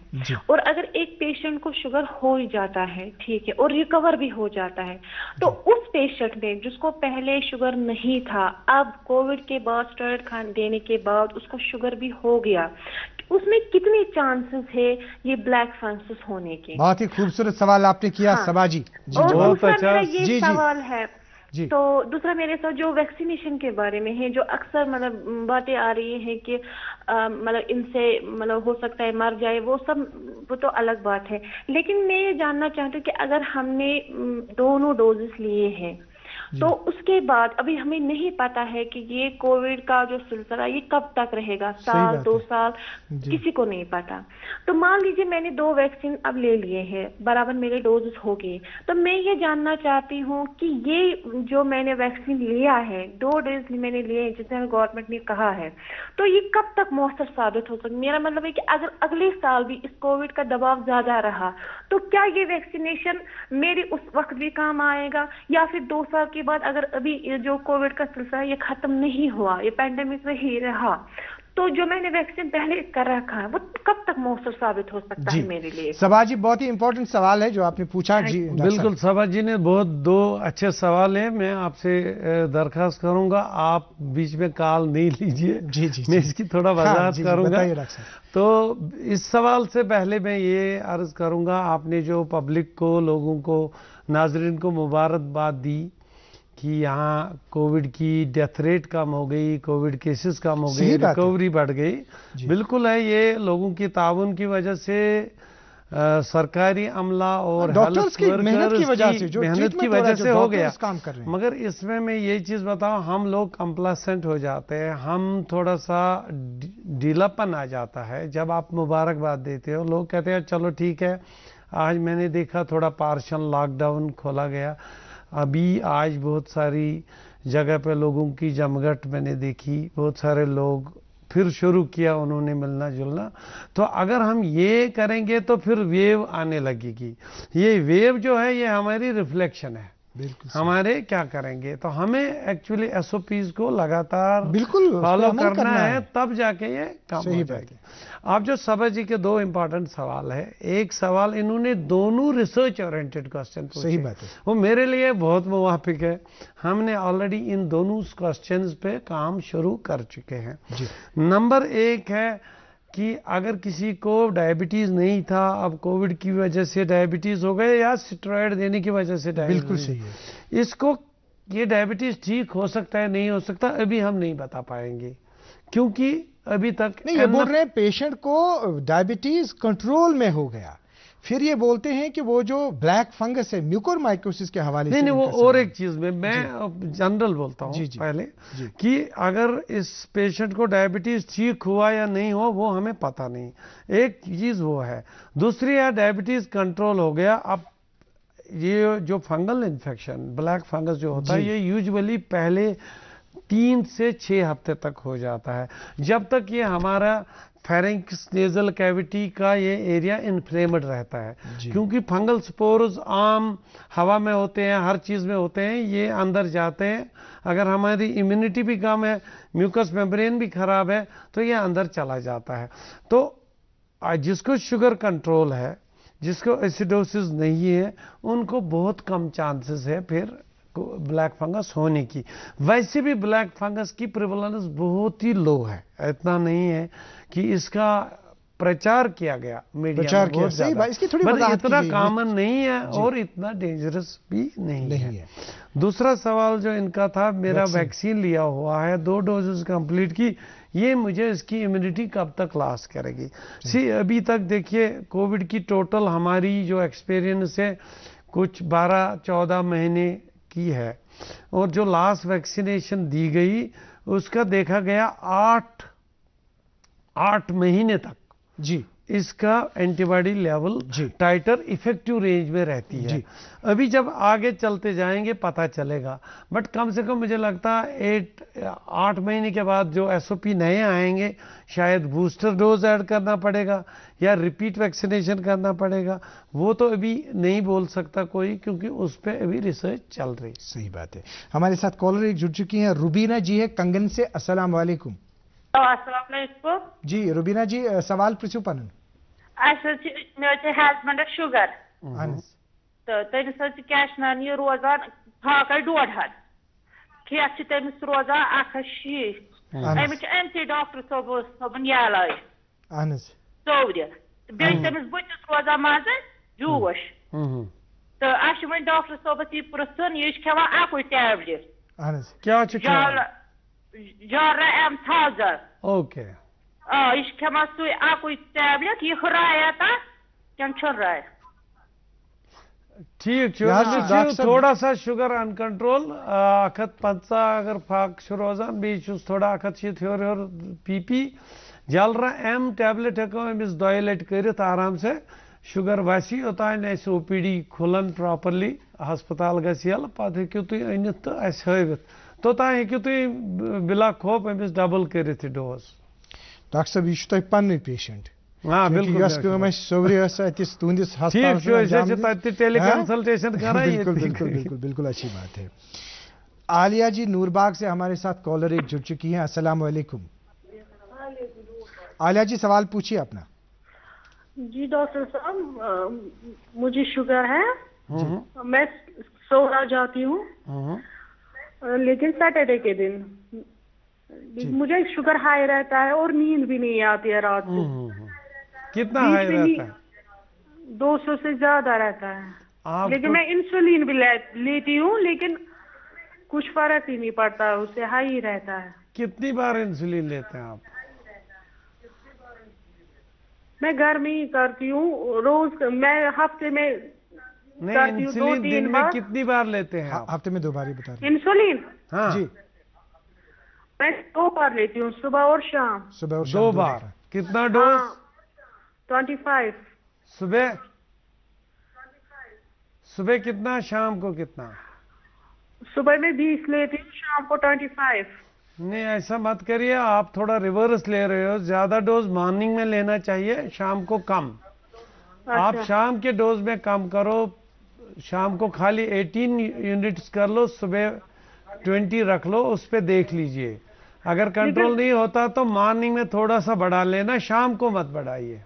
और अगर एक पेशेंट को शुगर हो ही जाता है ठीक है और रिकवर भी हो जाता है तो उस पेशेंट में जिसको पहले शुगर नहीं था अब कोविड के बाद स्टेरॉइड देने के बाद उसको शुगर भी हो गया, उसमें कितने चांसेस है ये ब्लैक फंगस होने के? बहुत ही खूबसूरत सवाल आपने किया सबाजी। और दूसरा मेरा ये सवाल है तो दूसरा मेरे साथ जो वैक्सीनेशन के बारे में है जो अक्सर मतलब बातें आ रही है कि मतलब इनसे मतलब हो सकता है मर जाए, वो तो अलग बात है, लेकिन मैं ये जानना चाहती हूँ कि अगर हमने दोनों डोजेस लिए हैं तो उसके बाद अभी हमें नहीं पता है कि ये कोविड का जो सिलसिला ये कब तक रहेगा, साल 2 साल किसी को नहीं पता। तो मान लीजिए मैंने 2 वैक्सीन अब ले लिए हैं, बराबर मेरे डोजेस हो गए, तो मैं ये जानना चाहती हूँ कि ये जो मैंने वैक्सीन लिया है 2 डोज मैंने लिए हैं जिसे गवर्नमेंट ने कहा है, तो ये कब तक मौसर साबित हो सकता? मेरा मतलब है कि अगर अगले साल भी इस कोविड का दबाव ज्यादा रहा तो क्या ये वैक्सीनेशन मेरी उस वक्त भी काम आएगा, या फिर 2 साल के बाद अगर अभी ये जो कोविड का सिलसिला ये खत्म नहीं हुआ, ये पैंडेमिक में ही रहा, तो जो मैंने वैक्सीन पहले कर रखा है वो कब तक मौसर साबित हो सकता है मेरे लिए? सबाजी बहुत ही इंपॉर्टेंट सवाल है जो आपने पूछा। जी बिल्कुल सबाजी ने बहुत 2 अच्छे सवाल हैं। मैं आपसे दरखास्त करूंगा आप बीच में कॉल नहीं लीजिए। जी मैं इसकी थोड़ा वजाहत करूंगा। तो इस सवाल से पहले मैं ये अर्ज करूंगा, आपने जो पब्लिक को, लोगों को, नाजरीन को मुबारकबाद दी कि यहाँ कोविड की डेथ रेट कम हो गई, कोविड केसेस कम हो गई, रिकवरी बढ़ गई, बिल्कुल है, ये लोगों की ताउन की वजह से सरकारी अमला और डॉक्टर्स की मेहनत की वजह से हो गया। मगर इसमें मैं यही चीज बताऊं, हम लोग कंप्लासेंट हो जाते हैं, हम थोड़ा सा ढीलापन आ जाता है जब आप मुबारकबाद देते हो। लोग कहते हैं चलो ठीक है, आज मैंने देखा थोड़ा पार्शियल लॉकडाउन खोला गया, अभी आज बहुत सारी जगह पे लोगों की जमघट मैंने देखी, बहुत सारे लोग फिर शुरू किया उन्होंने मिलना जुलना। तो अगर हम ये करेंगे तो फिर वेव आने लगेगी। ये वेव जो है ये हमारी रिफ्लेक्शन है, हमारे क्या करेंगे। तो हमें एक्चुअली एसओपीज को लगातार बिल्कुल फॉलो करना है, तब जाके ये काम हो जाएगी। आप जो सबा जी के दो इंपॉर्टेंट सवाल है, एक सवाल इन्होंने दोनों रिसर्च ओरिएंटेड क्वेश्चन पूछे, सही बात है, वो मेरे लिए बहुत मुवाफिक है। हमने ऑलरेडी इन दोनों क्वेश्चंस पे काम शुरू कर चुके हैं। नंबर एक है कि अगर किसी को डायबिटीज नहीं था, अब कोविड की वजह से डायबिटीज हो गए या स्टेरॉइड देने की वजह से डायबिटीज, बिल्कुल सही है। इसको ये डायबिटीज ठीक हो सकता है नहीं हो सकता अभी हम नहीं बता पाएंगे, क्योंकि अभी तक नहीं। ये बोल रहे हैं पेशेंट को डायबिटीज कंट्रोल में हो गया, फिर ये बोलते हैं कि वो जो ब्लैक फंगस है म्यूकोरमाइकोसिस के हवाले से नहीं वो और एक चीज में मैं जनरल बोलता हूँ पहले कि अगर इस पेशेंट को डायबिटीज ठीक हुआ या नहीं हुआ वो हमें पता नहीं, एक चीज वो है। दूसरी है डायबिटीज कंट्रोल हो गया। अब ये जो फंगल इन्फेक्शन ब्लैक फंगस जो होता है ये यूजुअली पहले 3 से 6 हफ्ते तक हो जाता है, जब तक ये हमारा फेरिंक्स नेजल कैविटी का ये एरिया इन्फ्लेमेड रहता है, क्योंकि फंगल स्पोर्स आम हवा में होते हैं, हर चीज में होते हैं, ये अंदर जाते हैं। अगर हमारी इम्यूनिटी भी कम है, म्यूकस मेम्ब्रेन भी खराब है, तो ये अंदर चला जाता है। तो जिसको शुगर कंट्रोल है, जिसको एसिडोसिस नहीं है, उनको बहुत कम चांसेस है फिर ब्लैक फंगस होने की। वैसे भी ब्लैक फंगस की प्रिवलेंस बहुत ही लो है, इतना नहीं है कि इसका प्रचार किया गया मीडिया में बहुत ज्यादा, इसकी थोड़ी इतना कॉमन नहीं है और इतना डेंजरस भी नहीं है। दूसरा सवाल जो इनका था, मेरा वैक्सीन लिया हुआ है, 2 डोजेस कंप्लीट की, ये मुझे इसकी इम्यूनिटी कब तक लास्ट करेगी। अभी तक देखिए कोविड की टोटल हमारी जो एक्सपीरियंस है कुछ 12-14 महीने की है, और जो लास्ट वैक्सीनेशन दी गई उसका देखा गया 8 महीने तक इसका एंटीबॉडी लेवल टाइटर इफेक्टिव रेंज में रहती है। अभी जब आगे चलते जाएंगे पता चलेगा, बट कम से कम मुझे लगता है 8 महीने के बाद जो एसओपी नए आएंगे, शायद बूस्टर डोज ऐड करना पड़ेगा या रिपीट वैक्सीनेशन करना पड़ेगा, वो तो अभी नहीं बोल सकता कोई, क्योंकि उस पर अभी रिसर्च चल रही। सही बात है। हमारे साथ कॉलर एक जुड़ चुकी हैं, रुबीना जी है कंगन से। अस्सलाम वालेकुम। जी रुबीना जी, सवाल पृछू पन हस्बैंड शुगर तो तमिस क्या रोजान फाक 1.5 हथ खेत तमिस रोजान 1.6 अमिस डॉक्टर सोबन यह चौर तमिस बतिस रोजान मज जोश तो अ डॉक्टर सोबस यह पृन यह खेवान अक टैबलेट Jara M1000 ओके यह खेवान सु अक टैबलेट यह हुराया था क्या राय ठीक थोड़ा सा शुगर अनकंट्रोल 150 अगर फाक रोजान बी थोड़ा 160 हर पी जलरा एम टैबलेट हेको अमिस 2 लट कर आराम से शुगर वसी ओतान ओपीडी खुलन प्रॉपरली हस्पताल गल पे हेकू तुम अनित तो हवित तोतान हेकू तुम बिला खौफ अमिस डबल कर डोज। डॉक्टर साहब यह तुम पन्न पेशेंट हाँ बिल्कुल टेलीकंसल्टेशन बिल्कुल अच्छी बात है। आलिया जी नूरबाग से हमारे साथ कॉलर एक जुड़ चुकी हैं। अस्सलाम वालेकुम। आलिया जी सवाल पूछिए अपना। जी डॉक्टर साहब मुझे शुगर है, मैं सोना जाती हूँ लेकिन सैटरडे के दिन मुझे शुगर हाई रहता है और नींद भी नहीं आती है रात को। कितना हाई रहता है? 200 से ज्यादा रहता है, लेकिन मैं इंसुलिन भी लेती हूँ लेकिन कुछ फर्क ही नहीं पड़ता, उससे हाई ही रहता है। कितनी बार इंसुलिन लेते हैं आप? मैं घर में ही करती हूँ, रोज मैं हफ्ते में करती हूँ 2-3 बार। कितनी बार लेते हैं आप? हफ्ते में 2 बार ही बता रहे इंसुलिन? हाँ जी मैं 2 बार लेती हूँ, सुबह और शाम। सुबह और शाम 2 बार। कितना डोज? 25। सुबह कितना, शाम को कितना? صبح میں 20 لیتی ہوں, شام کو 25. نہیں ایسا مت کریے, آپ تھوڑا ریورس لے رہے ہو. زیادہ ڈوز مارننگ میں لینا چاہیے, شام کو کم. آپ شام کے ڈوز میں کم کرو, شام کو خالی 18 یونٹس کر لو, صبح 20 رکھ لو, اس پہ دیکھ لیجئے. اگر کنٹرول نہیں ہوتا تو مارننگ میں تھوڑا سا بڑھا لینا, شام کو مت بڑھائیے.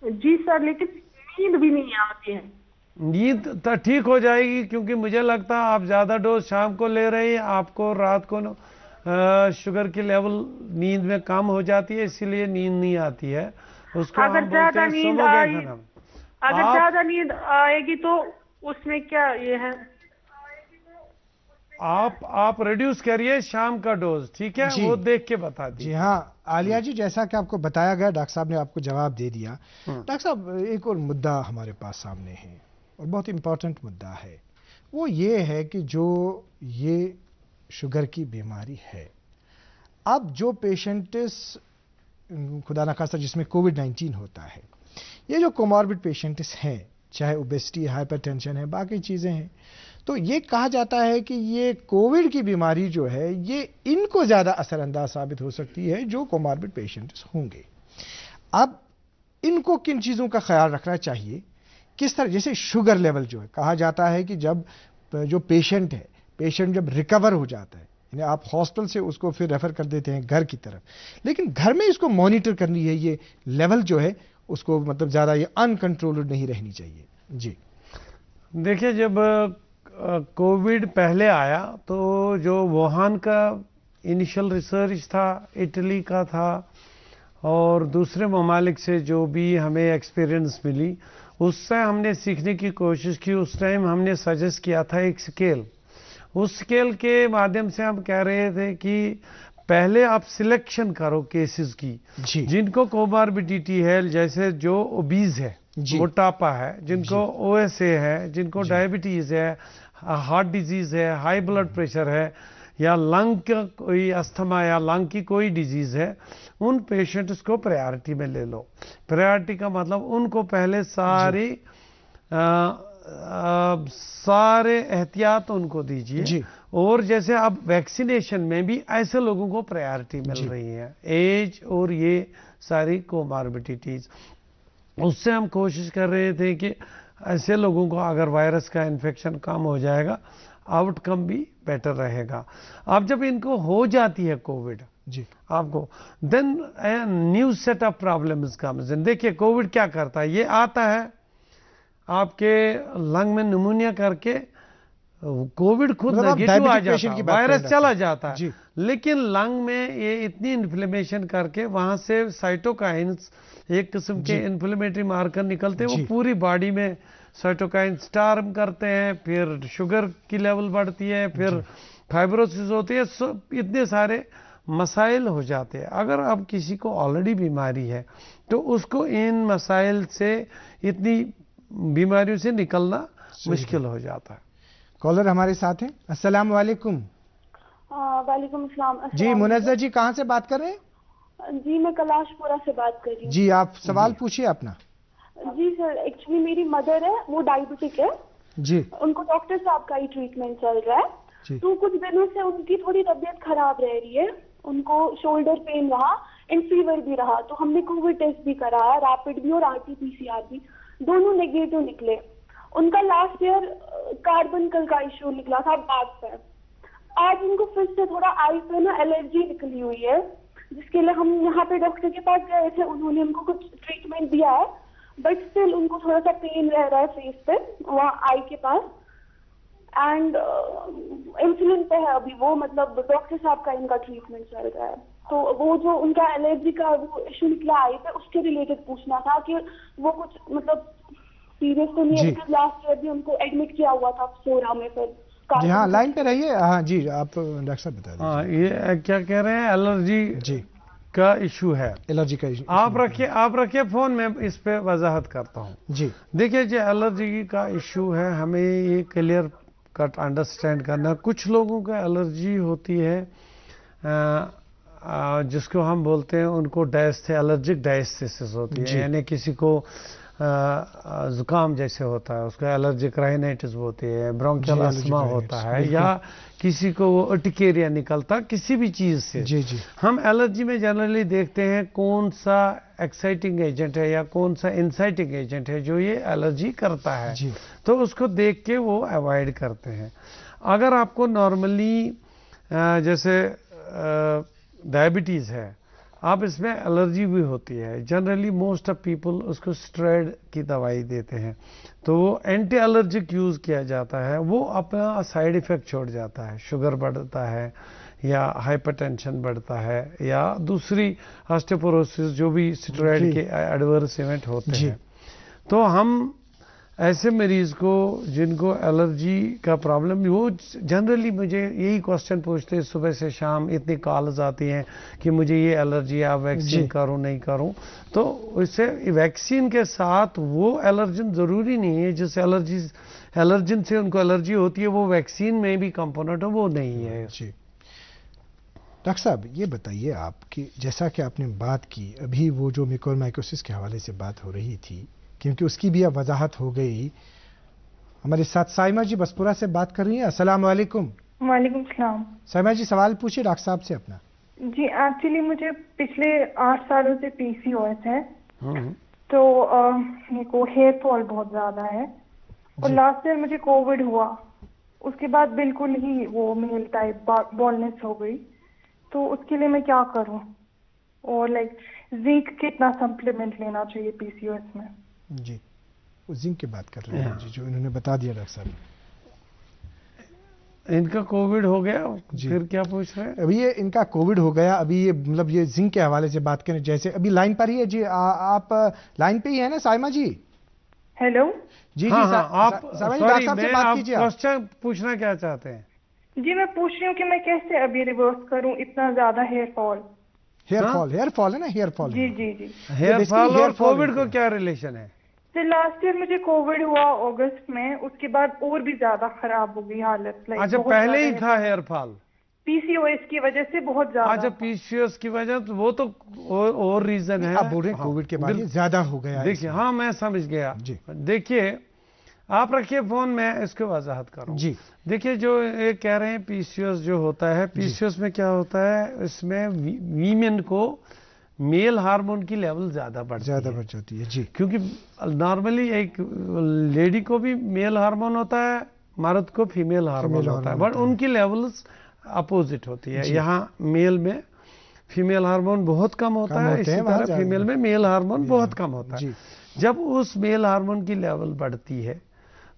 جی سر, لیکن نیند بھی نہیں آتی ہے. نیند تو ٹھیک ہو جائے گی, کیونکہ مجھے لگتا ہے آپ زیادہ ڈوز شام کو لے رہے ہیں, آپ کو رات کو شوگر کی لیول نیند میں کم ہو جاتی ہے, اسی لیے نیند نہیں آتی ہے. اس کو اگر زیادہ نیند آئے گی تو اس میں کیا یہ ہے؟ آپ ریڈیوس کریے شام کا ڈوز, ٹھیک ہے؟ وہ دیکھ کے بتا دیجیے. جی ہاں عالیہ جی, جیسا کہ آپ کو بتایا گیا, ڈاکٹر صاحب نے آپ کو جواب دے دیا. ڈاکٹر صاحب ایک اور مدعا ہمارے پاس سامنے ہے, اور بہت امپورٹنٹ مدعا ہے. وہ یہ ہے کہ جو یہ شوگر کی بیماری ہے, اب جو پیشنٹس خدا نخواستہ جس میں کووڈ-19 ہوتا ہے, یہ جو کوماربڈ پیشنٹس ہیں, چاہے اوبیسٹی, ہائپر ٹینشن ہے, باقی چیزیں ہیں, تو یہ کہا جاتا ہے کہ یہ کووڈ کی بیماری جو ہے یہ ان کو زیادہ اثر انداز ثابت ہو سکتی ہے جو کوماربڈ پیشنٹس ہوں گے. اب ان کو کن چیزوں کا خیال رکھنا چاہیے, کس طرح؟ جیسے شوگر لیول جو ہے, کہا جاتا ہے کہ جب جو پیشنٹ ہے, پیشنٹ جب ریکور ہو جاتا ہے, یعنی آپ ہاسپٹل سے اس کو پھر ریفر کر دیتے ہیں گھر کی طرف, لیکن گھر میں اس کو مانیٹر کرنی ہے, یہ لیول جو ہے اس کو مطلب زیادہ یہ انکنٹرولڈ نہیں رہنی چاہیے. جی دیکھیں, جب کووڈ پہلے آیا تو جو ووہان کا انیشل ریسرچ تھا, اٹلی کا تھا, اور دوسرے ممالک سے جو بھی ہمیں ایکسپیرئنس ملی, اس سے ہم نے سیکھنے کی کوشش کی. اس ٹائم ہم نے سجیسٹ کیا تھا ایک سکیل. اس سکیل کے مادھیم سے ہم کہہ رہے تھے کہ پہلے آپ سلیکشن کرو کیسز کی, جن کو کوماربڈیٹی ہے, جیسے جو اوبیز ہے, موٹاپا ہے, جن کو او ایس اے ہے, جن کو ڈائبٹیز ہے, ہارٹ ڈیزیز ہے, ہائی بلڈ پریشر ہے, یا لنگ کا کوئی استھما یا لنگ کی کوئی ڈیزیز ہے, ان پیشنٹس کو پریارٹی میں لے لو. پریارٹی کا مطلب ان کو پہلے سارے احتیاط ان کو دیجیے. اور جیسے اب ویکسینیشن میں بھی ایسے لوگوں کو پریارٹی مل رہی ہے, ایج اور یہ ساری کوماربڈیٹیز. اس سے ہم کوشش کر رہے تھے کہ ایسے لوگوں کو اگر وائرس کا انفیکشن کم ہو جائے گا, آؤٹ کم بھی بیٹر رہے گا. اب جب ان کو ہو جاتی ہے کووڈ, آپ کو then new set of problems comes in. دیکھیے کووڈ کیا کرتا ہے, یہ آتا ہے آپ کے لنگ میں نمونیا کر کے, کووڈ خود نیگیٹو آ جاتا ہے, وائرس چلا جاتا ہے, لیکن لنگ میں یہ اتنی انفلیمیشن کر کے وہاں سے سائٹوکائنز, ایک قسم کے انفلیمیٹری مارکر نکلتے ہیں, وہ پوری باڈی میں سائٹوکائن سٹارم کرتے ہیں, پھر شوگر کی لیول بڑھتی ہے, پھر فائبروسس ہوتی ہے, اتنے سارے مسائل ہو جاتے ہیں. اگر اب کسی کو آلریڈی بیماری ہے تو اس کو ان مسائل سے, اتنی بیماریوں سے نکلنا مشکل ہو جاتا ہے. کالر ہمارے ساتھ ہیں. السلام علیکم. وعلیکم السلام. جی منزہ جی, کہاں سے بات کر رہے ہیں؟ جی میں کلاش پورا سے بات کر رہی ہوں. جی آپ سوال پوچھیے اپنا. جی سر, ایکچولی میری مدر ہے, وہ ڈائبٹک ہے. جی ان کو ڈاکٹر صاحب کا ہی ٹریٹمنٹ چل رہا ہے. تو کچھ دنوں سے ان کی تھوڑی طبیعت خراب رہ رہی ہے, ان کو شولڈر پین رہا اینڈ فیور بھی رہا. تو ہم نے کووڈ ٹیسٹ بھی کرایا, ریپڈ بھی اور RT-PCR بھی, دونوں نیگیٹو نکلے. ان کا لاسٹ ایئر کاربنکل کا ایشو نکلا تھا بیک پہ. آج ان کو پھر سے تھوڑا آئی پہ نا الرجی نکلی ہوئی ہے, جس کے لیے ہم یہاں پہ ڈاکٹر کے پاس گئے تھے. انہوں نے ان کو کچھ ٹریٹمنٹ دیا ہے, بٹ اسٹل ان کو تھوڑا سا پین رہ رہا ہے فیس پہ, وہاں آئی کے پاس, اینڈ انسولین پہ ہے ابھی وہ. مطلب ڈاکٹر صاحب کا ان کا ٹریٹمنٹ چل رہا ہے. تو وہ جو ان کا الرجی کا وہ ایشو نکلا آئی پہ, اس کے ریلیٹڈ پوچھنا تھا کہ وہ کچھ مطلب سیریس تو نہیں ہے. لاسٹ ایئر بھی ان کو ایڈمٹ کیا ہوا تھا سورا میں. پھر جی ہاں لائن پہ رہیے. ہاں جی آپ ڈاکٹر صاحب بتا دیں. ہاں یہ کیا کہہ رہے ہیں, الرجی کا ایشو ہے. الرجی کا ایشو آپ رکھیے فون, میں اس پہ وضاحت کرتا ہوں. جی دیکھیے, جو الرجی کا ایشو ہے ہمیں یہ کلیئر کٹ انڈرسٹینڈ کرنا. کچھ لوگوں کا الرجی ہوتی ہے جس کو ہم بولتے ہیں, ان کو الرجک ڈائسٹیسس ہوتی ہے. یعنی کسی کو जुकाम जैसे होता है, उसको एलर्जिक राइनाइटिस होती है, ब्रोंकियल अस्थमा होता है, या किसी को वो अर्टिकेरिया निकलता किसी भी चीज से। जी जी। हम एलर्जी में जनरली देखते हैं कौन सा एक्साइटिंग एजेंट है या कौन सा इंसाइटिंग एजेंट है जो ये एलर्जी करता है जी। तो उसको देख के वो अवॉइड करते हैं। अगर आपको नॉर्मली जैसे डायबिटीज है, आप इसमें एलर्जी भी होती है, जनरली मोस्ट ऑफ पीपल उसको स्टेरॉइड की दवाई देते हैं, तो वो एंटी एलर्जिक यूज किया जाता है, वो अपना साइड इफेक्ट छोड़ जाता है, शुगर बढ़ता है या हाइपरटेंशन बढ़ता है या दूसरी ऑस्टियोपोरोसिस जो भी स्टेरॉइड के एडवर्स इवेंट होते हैं। तो हम ऐसे मरीज को जिनको एलर्जी का प्रॉब्लम, वो जनरली मुझे यही क्वेश्चन पूछते हैं सुबह से शाम, इतनी कॉल्स आती हैं कि मुझे ये एलर्जी है, आप वैक्सीन करूं नहीं करूं। तो इससे वैक्सीन के साथ वो एलर्जन जरूरी नहीं है, जिस एलर्जन से उनको एलर्जी होती है वो वैक्सीन में भी कंपोनेंट हो, वो नहीं है। जी डॉक्टर साहब, ये बताइए आप कि जैसा कि आपने बात की अभी, वो जो म्यूकोरमाइकोसिस के हवाले से बात हो रही थी, क्योंकि उसकी भी अब वजाहत हो गई। हमारे साथ साइमा जी बसपुरा से बात कर रही हैं। अस्सलाम वालेकुम। वालेकुम सलाम। साइमा जी सवाल पूछिए डॉक्टर साहब से अपना। जी एक्चुअली मुझे पिछले 8 सालों से पीसीओएस है, तो मेरे को हेयर फॉल बहुत ज्यादा है, और लास्ट ईयर मुझे कोविड हुआ, उसके बाद बिल्कुल ही वो मेल टाइप बॉलनेस हो गई, तो उसके लिए मैं क्या करूं, और लाइक जिंक कितना सप्लीमेंट लेना चाहिए पीसीओएस में? जी वो जिंक की बात कर रहे हैं जी, जो इन्होंने बता दिया डॉक्टर साहब। इनका कोविड हो गया, फिर क्या पूछ रहे हैं? अभी ये इनका कोविड हो गया, अभी ये मतलब ये जिंक के हवाले से बात करें, जैसे अभी लाइन पर ही है जी, आप लाइन पे ही है ना साइमा जी? हेलो जी। हाँ, जी आप डॉक्टर साहब से बात कीजिए। क्वेश्चन पूछना क्या चाहते हैं? जी मैं पूछ रही हूँ कि मैं कैसे अभी रिवर्स करूँ इतना ज्यादा हेयर फॉल। हेयर फॉल है ना, हेयर फॉल। जी जी जी। हेयर फॉल और कोविड को क्या रिलेशन है? लास्ट ईयर मुझे कोविड हुआ अगस्त में, उसके बाद और भी ज्यादा खराब हो गई हालत। अच्छा, पहले ही था हेयर फॉल? पीसीओएस की वजह से बहुत ज्यादा। अच्छा, पीसीओएस की वजह, तो वो तो और रीजन है। आप बोल रहे हैं कोविड के बाद ज्यादा हो गया। देखिए, हाँ मैं समझ गया। देखिए, आप रखिए फोन, मैं इसको वजाहत करूं। जी देखिए, जो ये कह रहे हैं पीसीओएस जो होता है, पीसीओएस में क्या होता है, इसमें वीमेन को मेल हार्मोन की लेवल ज्यादा बढ़ जाती है जी, क्योंकि नॉर्मली एक लेडी को भी मेल हार्मोन होता है, मर्द को फीमेल हार्मोन होता है, बट उनकी लेवल्स अपोजिट होती है। यहाँ मेल में फीमेल हार्मोन बहुत कम होता है, इसी तरह फीमेल में मेल हार्मोन बहुत कम होता है। जब उस मेल हार्मोन की लेवल बढ़ती है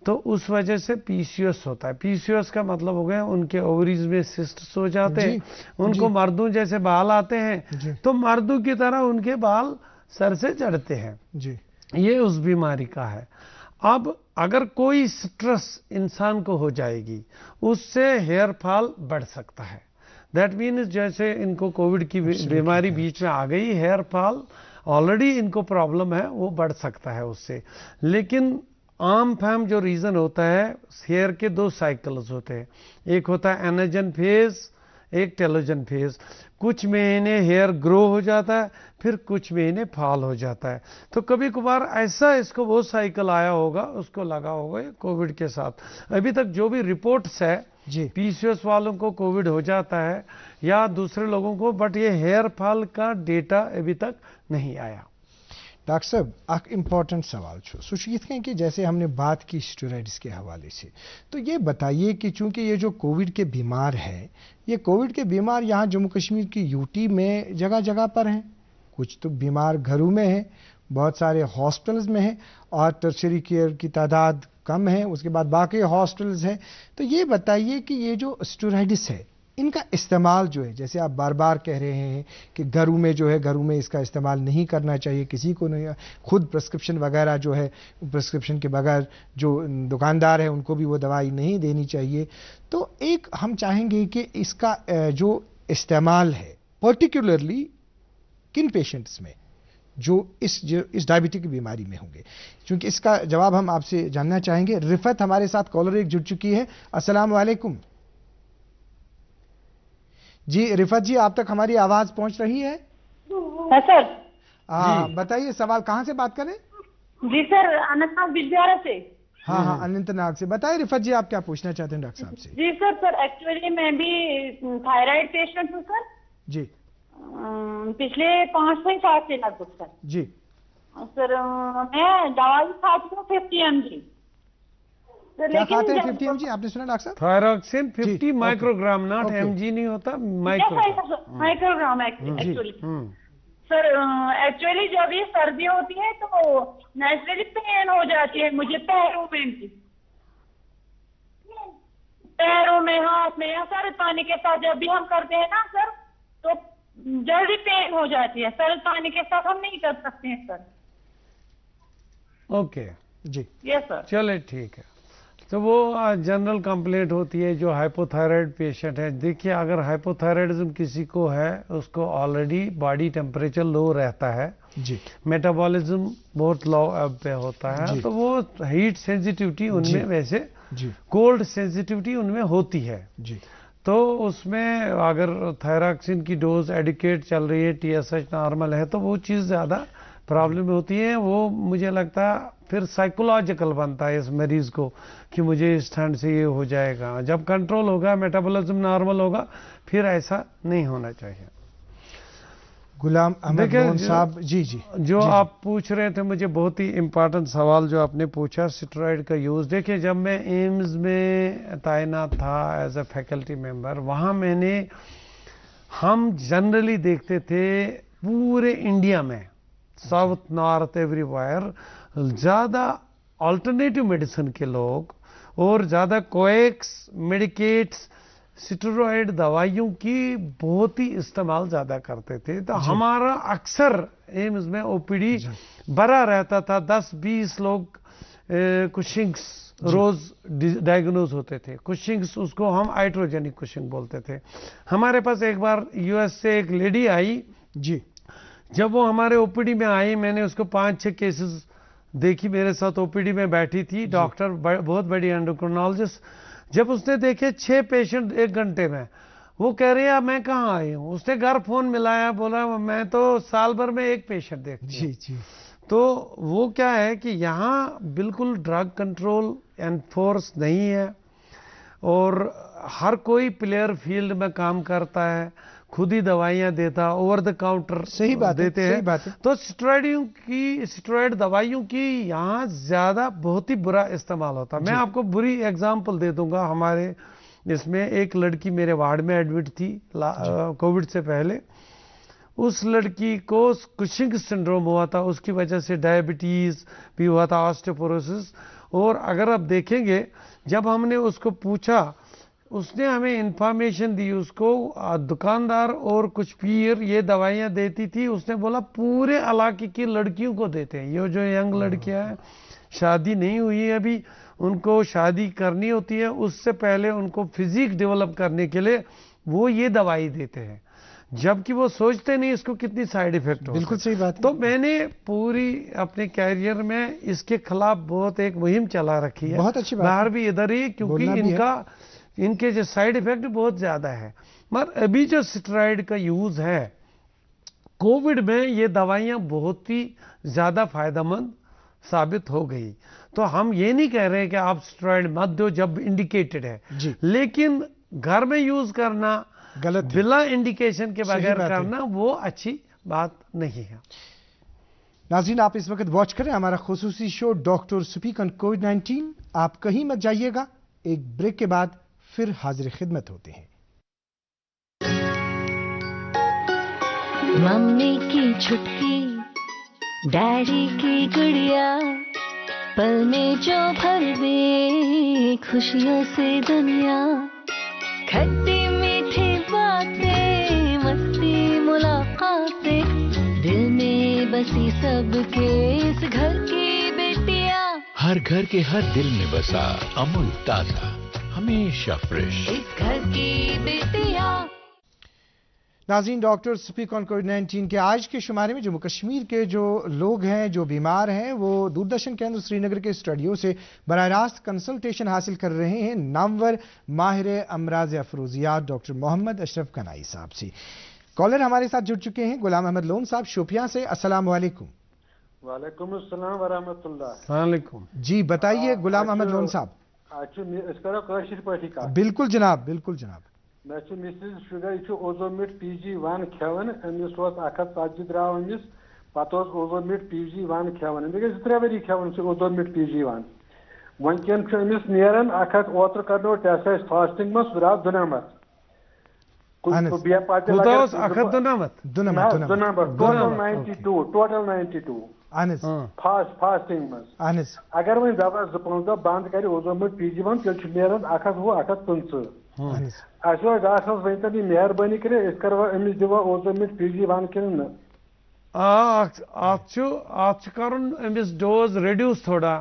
तो उस वजह से पीसीओएस होता है। पीसीओएस का मतलब हो गया उनके ओवरीज में सिस्ट्स हो जाते हैं, उनको मर्दों जैसे बाल आते हैं, तो मर्दों की तरह उनके बाल सर से चढ़ते हैं जी। ये उस बीमारी का है। अब अगर कोई स्ट्रेस इंसान को हो जाएगी, उससे हेयर फॉल बढ़ सकता है। दैट मीन्स जैसे इनको कोविड की बीमारी बीच में आ गई, हेयर फॉल ऑलरेडी इनको प्रॉब्लम है, वो बढ़ सकता है उससे। लेकिन आम फैम जो रीजन होता है, हेयर के 2 साइकिल्स होते हैं, एक होता है एनाजन फेज, एक टेलोजन फेज। कुछ महीने हेयर ग्रो हो जाता है, फिर कुछ महीने फॉल हो जाता है। तो कभी कभार ऐसा इसको वो साइकिल आया होगा, उसको लगा होगा कोविड के साथ। अभी तक जो भी रिपोर्ट्स है पीसीओएस वालों को कोविड हो जाता है या दूसरे लोगों को, बट ये हेयर फॉल का डेटा अभी तक नहीं आया। डॉक्टर साहब, एक इम्पॉर्टेंट सवाल छो सुशीत हैं कि जैसे हमने बात की स्टेरॉइड्स के हवाले से, तो ये बताइए कि चूंकि ये जो कोविड के बीमार है, ये कोविड के बीमार यहाँ जम्मू कश्मीर की यूटी में जगह जगह पर हैं, कुछ तो बीमार घरों में हैं, बहुत सारे हॉस्पिटल्स में हैं, और टर्शरी केयर की तादाद कम है, उसके बाद बाकी हॉस्पिटल्स हैं। तो ये बताइए कि ये जो स्टेरॉइड्स है, इनका इस्तेमाल जो है, जैसे आप बार बार कह रहे हैं कि घरों में जो है, घरों में इसका इस्तेमाल नहीं करना चाहिए, किसी को नहीं, खुद प्रिस्क्रिप्शन वगैरह जो है, प्रिस्क्रिप्शन के बगैर जो दुकानदार है उनको भी वो दवाई नहीं देनी चाहिए। तो एक हम चाहेंगे कि इसका जो इस्तेमाल है पर्टिकुलरली किन पेशेंट्स में जो इस डायबिटीज की बीमारी में होंगे, क्योंकि इसका जवाब हम आपसे जानना चाहेंगे। रिफत हमारे साथ कॉलर एक जुड़ चुकी है। अस्सलाम वालेकुम जी। रिफत जी, आप तक हमारी आवाज पहुंच रही है? है सर। बताइए सवाल, कहां से बात करें? جی سر اننت ناگ بجبیارا سے. ہاں ہاں اننت ناگ سے. بتائیں رفت جی آپ کیا پوچھنا چاہتے ہیں ڈاکٹر صاحب سے؟ جی سر ایکچولی میں بھی تھائرائڈ پیشنٹ ہوں سر. جی. پچھلے 5 سال سے لگ بھگ سر. جی سر میں دوائی کھاتی ہوں 50 mg. کیا کھاتے ہیں 50 mg؟ آپ نے سنا ڈاکٹر صاحب؟ تھائراکسین 50 مائکرو گرام، ناٹ mg نہیں ہوتا، micro gram actually. Sir actually جب یہ سردی ہوتی ہے تو نیچرلی پین ہو جاتی ہے مجھے پیروں میں بھی، پیروں میں، ہاتھ میں، یا سر پانی کے ساتھ جب بھی ہم کرتے ہیں نا سر تو جلدی پین ہو جاتی ہے. سر پانی کے ساتھ ہم نہیں کر سکتے ہیں سر. اوکے جی. یس سر. چلے ٹھیک ہے. تو وہ جنرل کمپلینٹ ہوتی ہے جو ہائپوتھائرائڈ پیشنٹ ہے. دیکھیے اگر ہائپوتھائرائڈزم کسی کو ہے اس کو آلریڈی باڈی ٹیمپریچر لو رہتا ہے جی، میٹابولزم بہت لو پہ ہوتا ہے تو وہ ہیٹ سینسیٹیوٹی ان میں ویسے کولڈ سینسیٹیوٹی ان میں ہوتی ہے جی. تو اس میں اگر تھائراکسین کی ڈوز ایڈیکیٹ چل رہی ہے، TSH نارمل ہے تو وہ چیز زیادہ پرابلم ہوتی ہے. وہ مجھے لگتا ہے پھر سائیکولوجیکل بنتا ہے اس مریض کو کہ مجھے اس ٹھنڈ سے یہ ہو جائے گا. جب کنٹرول ہوگا، میٹابولزم نارمل ہوگا، پھر ایسا نہیں ہونا چاہیے. غلام احمد لون صاحب جی جی جو آپ پوچھ رہے تھے مجھے بہت ہی امپارٹنٹ سوال جو آپ نے پوچھا اسٹیرائڈ کا یوز. دیکھیے جب میں ایمز میں تعینات تھا ایز اے فیکلٹی ممبر، وہاں ہم جنرلی دیکھتے تھے پورے انڈیا میں ساؤتھ نارتھ ایوری وائر زیادہ آلٹرنیٹو میڈیسن کے لوگ اور زیادہ کویکس میڈیکیٹس اسٹیرائڈ دوائیوں کی بہت ہی استعمال زیادہ کرتے تھے. تو ہمارا اکثر ایمز میں او پی ڈی بھرا رہتا تھا. 10-20 لوگ کشنگس روز ڈائگنوز ہوتے تھے. کشنگس اس کو ہم آئٹروجینک کشنگ بولتے تھے. ہمارے پاس ایک بار US سے ایک لیڈی آئی جی. جب وہ ہمارے او پی ڈی میں آئی میں نے اس کو 5-6 کیسز دیکھی. میرے ساتھ او پی ڈی میں بیٹھی تھی ڈاکٹر، بہت بڑی اینڈوکرینالوجسٹ. جب اس نے دیکھے 6 پیشنٹ 1 گھنٹے میں، وہ کہہ رہی ہے میں کہاں آئی ہوں. اس نے گھر فون ملایا، بولا میں تو سال بھر میں 1 پیشنٹ دیکھتی ہوں. جی. تو وہ کیا ہے کہ یہاں بالکل ڈرگ کنٹرول انفورس نہیں ہے اور ہر کوئی پلیئر فیلڈ میں کام کرتا ہے، خود ہی دوائیاں دیتا، اوور دا کاؤنٹر دیتے ہیں. تو اسٹیرائڈ دوائیوں کی یہاں زیادہ بہت ہی برا استعمال ہوتا. میں آپ کو بری ایگزامپل دے دوں گا. ہمارے اس میں ایک لڑکی میرے وارڈ میں ایڈمٹ تھی کووڈ سے پہلے. اس لڑکی کو کشنگ سنڈروم ہوا تھا، اس کی وجہ سے ڈائبٹیز بھی ہوا تھا، آسٹیوپوروسس. اور اگر آپ دیکھیں گے جب ہم نے اس کو پوچھا، اس نے ہمیں انفارمیشن دی. اس کو دکاندار اور کچھ پیر یہ دوائیاں دیتی تھی. اس نے بولا پورے علاقے کی لڑکیوں کو دیتے ہیں. یہ جو ینگ لڑکیاں ہیں شادی نہیں ہوئی ابھی، ان کو شادی کرنی ہوتی ہے، اس سے پہلے ان کو فزیک ڈیولپ کرنے کے لیے وہ یہ دوائی دیتے ہیں، جبکہ وہ سوچتے نہیں اس کو کتنی سائیڈ ایفیکٹ ہو. بالکل صحیح بات. تو میں نے پوری اپنے کیریئر میں اس کے خلاف بہت ایک مہم چلا رکھی ہے. بہت اچھی بات. باہر بھی ادھر ہی، کیونکہ ان کے جو سائیڈ ایفیکٹ بہت زیادہ ہے. مگر ابھی جو اسٹیرائڈ کا یوز ہے کووڈ میں، یہ دوائیاں بہت ہی زیادہ فائدہ مند ثابت ہو گئی. تو ہم یہ نہیں کہہ رہے کہ آپ اسٹیرائڈ مت دو جب انڈیکیٹڈ ہے، لیکن گھر میں یوز کرنا غلط، بلا انڈیکیشن کے بغیر کرنا وہ اچھی بات نہیں ہے. ناظرین آپ اس وقت واچ کریں ہمارا خصوصی شو ڈاکٹر سپیک آن کووڈ-19. آپ کہیں مت جائیے گا، ایک بریک کے بعد پھر حاضر خدمت ہوتے ہیں. ممی کی چھٹکی، ڈیڈی کی گڑیا، پل میں جو بھر دے خوشیوں سے دنیا، کھٹی میٹھی باتیں، مستی ملاقاتیں، دل میں بسی سب کے اس گھر کی بیٹیاں، ہر گھر کے ہر دل میں بسا امول تازہ ہمیشہ فریش اس گھر کی بیٹیاں. ناظرین ڈاکٹر سپیک آن کووڈ-19 کے آج کے شمارے میں جموں کشمیر کے جو لوگ ہیں جو بیمار ہیں وہ دوردرشن کیندر سری نگر کے اسٹوڈیو سے براہ راست کنسلٹیشن حاصل کر رہے ہیں نامور ماہر امراض افروزیات ڈاکٹر محمد اشرف کنائی صاحب سے. کالر ہمارے ساتھ جڑ چکے ہیں غلام احمد لون صاحب شوپیاں سے. السلام علیکم. وعلیکم السلام ورحمۃ اللہ. السلام علیکم. جی بتائیے غلام احمد لون صاحب. بالکل جناب, بالکل جناب. مسز شُگر یہ اوزومِٹ PG1 کھیوان امس 140 درٛاو امس پتہٕ اوزومِٹ PG1 کھیوان امس گٔے 2-3 ؤری کھیوان اوزومِٹ PG1 ونکٮ۪ن چھُ امس نیران اوترٕ کرنو ٹیسٹ اسہِ فاسٹنگ منٛز سُہ درٛاو 2 فاسٹنگ منٛز. اگر وۄنۍ دوا 2-5 دۄہ بنٛد کرِ اوزومِٹ PG1 تیٚلہِ چھُ نیران 120-125. اَسہِ اوس ڈاکٹر صٲب ؤنۍتن یہِ مہربٲنی کٔرِتھ أسۍ کروا أمِس دِوا اوزومِٹ PG1 کِنہٕ نہٕ؟ اتھ چھُ کرُن أمِس ڈوز ریڈیوس تھوڑا.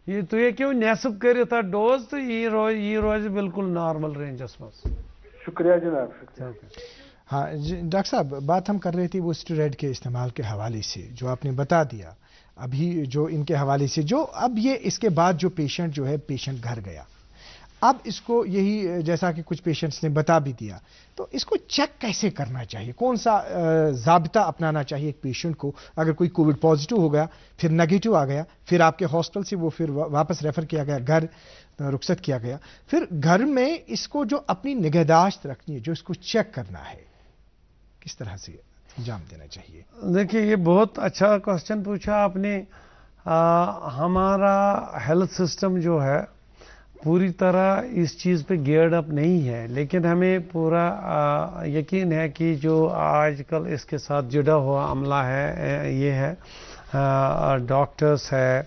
تُہۍ ہیٚکِو نٮ۪صٕف کٔرِتھ اتھ ڈوز تہٕ یہِ روزِ بالکل نارمل رینجس منٛز. شکریہ جناب. ہاں ڈاکٹر صاحب بات ہم کر رہے تھے وہ اسٹیرائڈ کے استعمال کے حوالے سے جو آپ نے بتا دیا ابھی, جو ان کے حوالے سے جو اب یہ اس کے بعد جو پیشنٹ جو ہے پیشنٹ گھر گیا, اب اس کو یہی جیسا کہ کچھ پیشنٹس نے بتا بھی دیا, تو اس کو چیک کیسے کرنا چاہیے, کون سا ضابطہ اپنانا چاہیے ایک پیشنٹ کو؟ اگر کوئی کووڈ پازیٹیو ہو گیا پھر نگیٹو آ گیا, پھر آپ کے ہاسپٹل سے وہ پھر واپس ریفر کیا گیا, گھر رخصت کیا گیا, پھر گھر میں اس کو جو اپنی نگہداشت رکھنی ہے, جو اس کو چیک کرنا ہے, کس طرح سے انجام دینا چاہیے؟ دیکھیے یہ بہت اچھا کوشچن پوچھا آپ نے. ہمارا ہیلتھ سسٹم جو ہے پوری طرح اس چیز پہ گیئرڈ اپ نہیں ہے, لیکن ہمیں پورا یقین ہے کہ جو آج کل اس کے ساتھ جڑا ہوا عملہ ہے, یہ ہے ڈاکٹرس ہے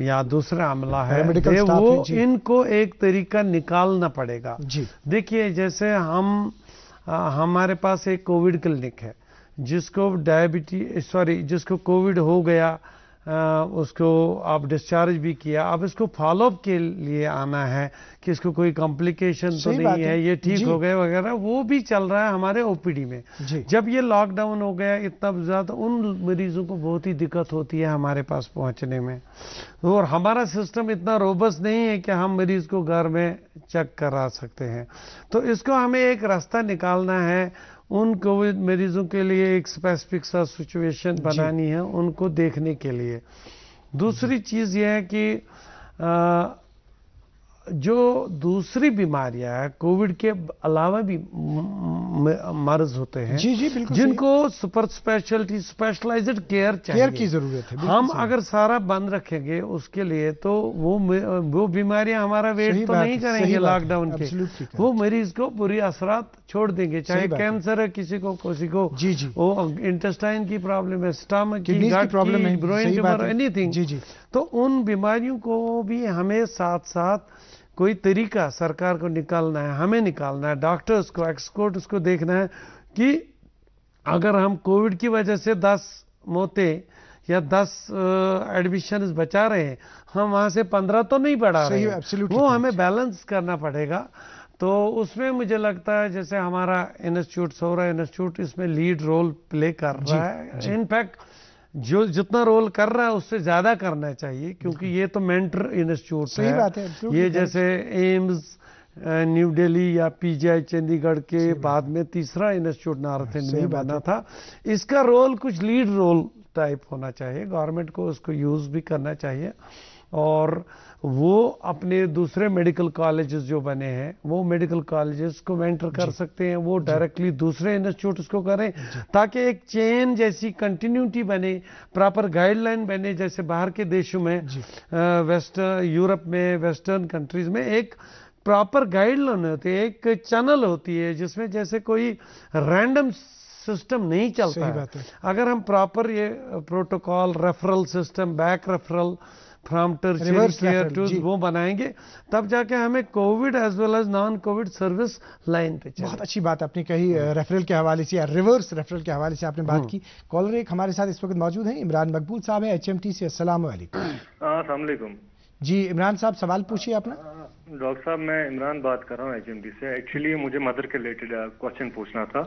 یا دوسرا عملہ ہے, وہ ان کو ایک طریقہ نکالنا پڑے گا. دیکھیے جیسے ہمارے پاس ایک کووڈ کلینک ہے, جس کو جس کو کووڈ ہو گیا, اس کو آپ ڈسچارج بھی کیا, اب اس کو فالو اپ کے لیے آنا ہے کہ اس کو کوئی کمپلیکیشن تو نہیں ہے, یہ ٹھیک ہو گئے وغیرہ, وہ بھی چل رہا ہے ہمارے OPD میں. جب یہ لاک ڈاؤن ہو گیا اتنا زیادہ ان مریضوں کو بہت ہی دقت ہوتی ہے ہمارے پاس پہنچنے میں, اور ہمارا سسٹم اتنا روبسٹ نہیں ہے کہ ہم مریض کو گھر میں چیک کرا سکتے ہیں. تو اس کو ہمیں ایک راستہ نکالنا ہے, ان کووڈ مریضوں کے لیے ایک اسپیسیفک سا سچویشن بنانی ہے ان کو دیکھنے کے لیے. دوسری چیز یہ ہے کہ جو دوسری بیماریاں ہیں کووڈ کے علاوہ بھی مرض ہوتے ہیں جن کو سپر اسپیشلٹی اسپیشلائزڈ کیئر چاہیے کی ضرورت ہے. ہم اگر سارا بند رکھیں گے اس کے لیے تو وہ بیماریاں ہمارا ویٹ تو نہیں کریں گے لاک ڈاؤن کے, وہ مریض کو بری اثرات چھوڑ دیں گے, چاہے کینسر ہے کسی کو وہ انٹسٹائن کی پرابلم ہے, اسٹامک کی, گٹ کی, برین ٹیومر, اینی تھنگ. تو ان بیماریوں کو بھی ہمیں ساتھ ساتھ کوئی طریقہ سرکار کو نکالنا ہے, ہمیں نکالنا ہے, ڈاکٹرز کو, ایکسپرٹس کو دیکھنا ہے کہ اگر ہم کووڈ کی وجہ سے 10 موتیں یا 10 ایڈمیشنز بچا رہے ہیں, ہم وہاں سے 15 تو نہیں بڑھا رہے ہیں, وہ ہمیں بیلنس کرنا پڑے گا. تو اس میں مجھے لگتا ہے جیسے ہمارا انسٹیٹیوٹ سورا انسٹیٹیوٹ اس میں لیڈ رول پلے کر رہا ہے. انفیکٹ جو جتنا رول کر رہا ہے اس سے زیادہ کرنا چاہیے, کیونکہ یہ تو مینٹر انسٹیٹیوٹ ہے. یہ جیسے ایمز نیو دہلی یا PGI چندی گڑھ کے بعد میں تیسرا انسٹیٹیوٹ نارتھ انڈ میں بنا تھا, اس کا رول کچھ لیڈ رول ٹائپ ہونا چاہیے. گورنمنٹ کو اس کو یوز بھی کرنا چاہیے, اور وہ اپنے دوسرے میڈیکل کالجز جو بنے ہیں وہ میڈیکل کالجز کو مینٹر کر سکتے ہیں, وہ ڈائریکٹلی دوسرے انسٹیٹیوٹس کو کریں تاکہ ایک چین جیسی کنٹینیوٹی بنے, پراپر گائیڈ لائن بنے. جیسے باہر کے دیشوں میں یورپ میں ویسٹرن کنٹریز میں ایک پراپر گائیڈ لائن ہوتی ہے, ایک چینل ہوتی ہے جس میں جیسے کوئی رینڈم سسٹم نہیں چلتا ہے. اگر ہم پراپر یہ protocol, referral system, back referral from tertiary care to وہ بنائیں گے, تب جا کے ہمیں COVID as well as non COVID service line پہ چلے. بہت اچھی بات آپ نے کہی ریفرل کے حوالے سے یا ریورس ریفرل کے حوالے سے آپ نے بات کی. کالر ایک ہمارے ساتھ اس وقت موجود ہیں, عمران مقبول صاحب ہیں HMT سے. السلام علیکم. السلام علیکم. جی عمران صاحب سوال پوچھیے اپنا. ڈاکٹر صاحب میں عمران بات کر رہا ہوں HMT سے. ایکچولی مجھے مدر کے ریلیٹڈ کوشچن پوچھنا تھا.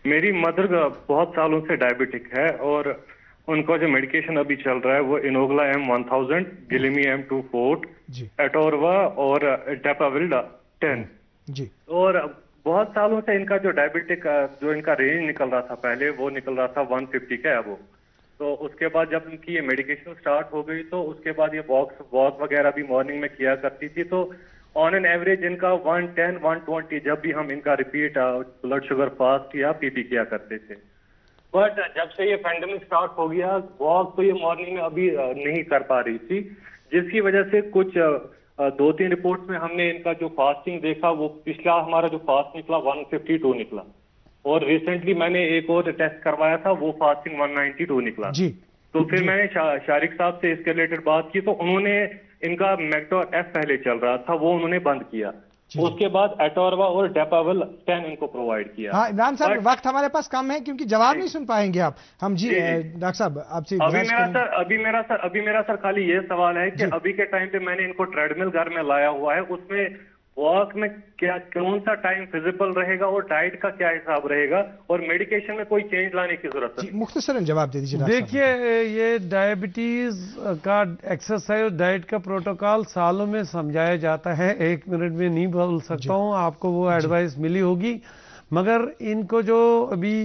میری مدر بہت سالوں سے ڈائبٹک ہے, اور ان کا جو میڈیکیشن ابھی چل رہا ہے وہ انوگلا M1000, گلیمی M24, ایٹوروا اور ڈیپاویل 10. اور بہت سالوں سے ان کا جو ڈائبٹک جو ان کا رینج نکل رہا تھا پہلے وہ نکل رہا تھا 150 کا ابو. تو اس کے بعد جب ان کی یہ میڈیکیشن سٹارٹ ہو گئی تو اس کے بعد یہ واک وغیرہ بھی مارننگ میں کیا کرتی تھی. تو آن این ایوریج ان کا 110 120 جب بھی ہم ان کا ریپیٹ بلڈ شوگر فاسٹ یا پی پی کیا کرتے تھے. بٹ جب سے یہ پینڈیمک سٹارٹ ہو گیا واک تو یہ مارننگ میں ابھی نہیں کر پا رہی تھی, جس کی وجہ سے کچھ 2-3 رپورٹس میں ہم نے ان کا جو فاسٹنگ دیکھا وہ پچھلا ہمارا جو فاسٹ نکلا 152 نکلا, اور ریسنٹلی میں نے ایک اور ٹیسٹ کروایا تھا وہ فاسٹنگ 192 نکلا. تو پھر میں نے شارق صاحب سے اس کے ریلیٹڈ بات کی تو انہوں نے ان کا میکٹور ایف پہلے چل رہا تھا وہ انہوں نے بند کیا, اس کے بعد ایٹوروا اور ڈیپاول 10 ان کو پرووائڈ کیا. ہاں عمران صاحب وقت ہمارے پاس کم ہے کیونکہ جواب نہیں سن پائیں گے آپ. ہم جی ڈاکٹر صاحب آپ سے ابھی میرا سر خالی یہ سوال ہے کہ ابھی کے ٹائم پہ میں نے ان کو ٹریڈ مل گھر میں لایا ہوا ہے, اس میں واک میں کون سا ٹائم فیزیبل رہے گا اور ڈائٹ کا کیا حساب رہے گا, اور میڈیکیشن میں کوئی چینج لانے کی ضرورت ہے؟ مختصراً جواب دے دیجیے. دیکھیے یہ ڈائبٹیز کا ایکسرسائز ڈائٹ کا پروٹوکال سالوں میں سمجھایا جاتا ہے, 1 منٹ میں نہیں بول سکتا ہوں, آپ کو وہ ایڈوائس ملی ہوگی, مگر ان کو جو ابھی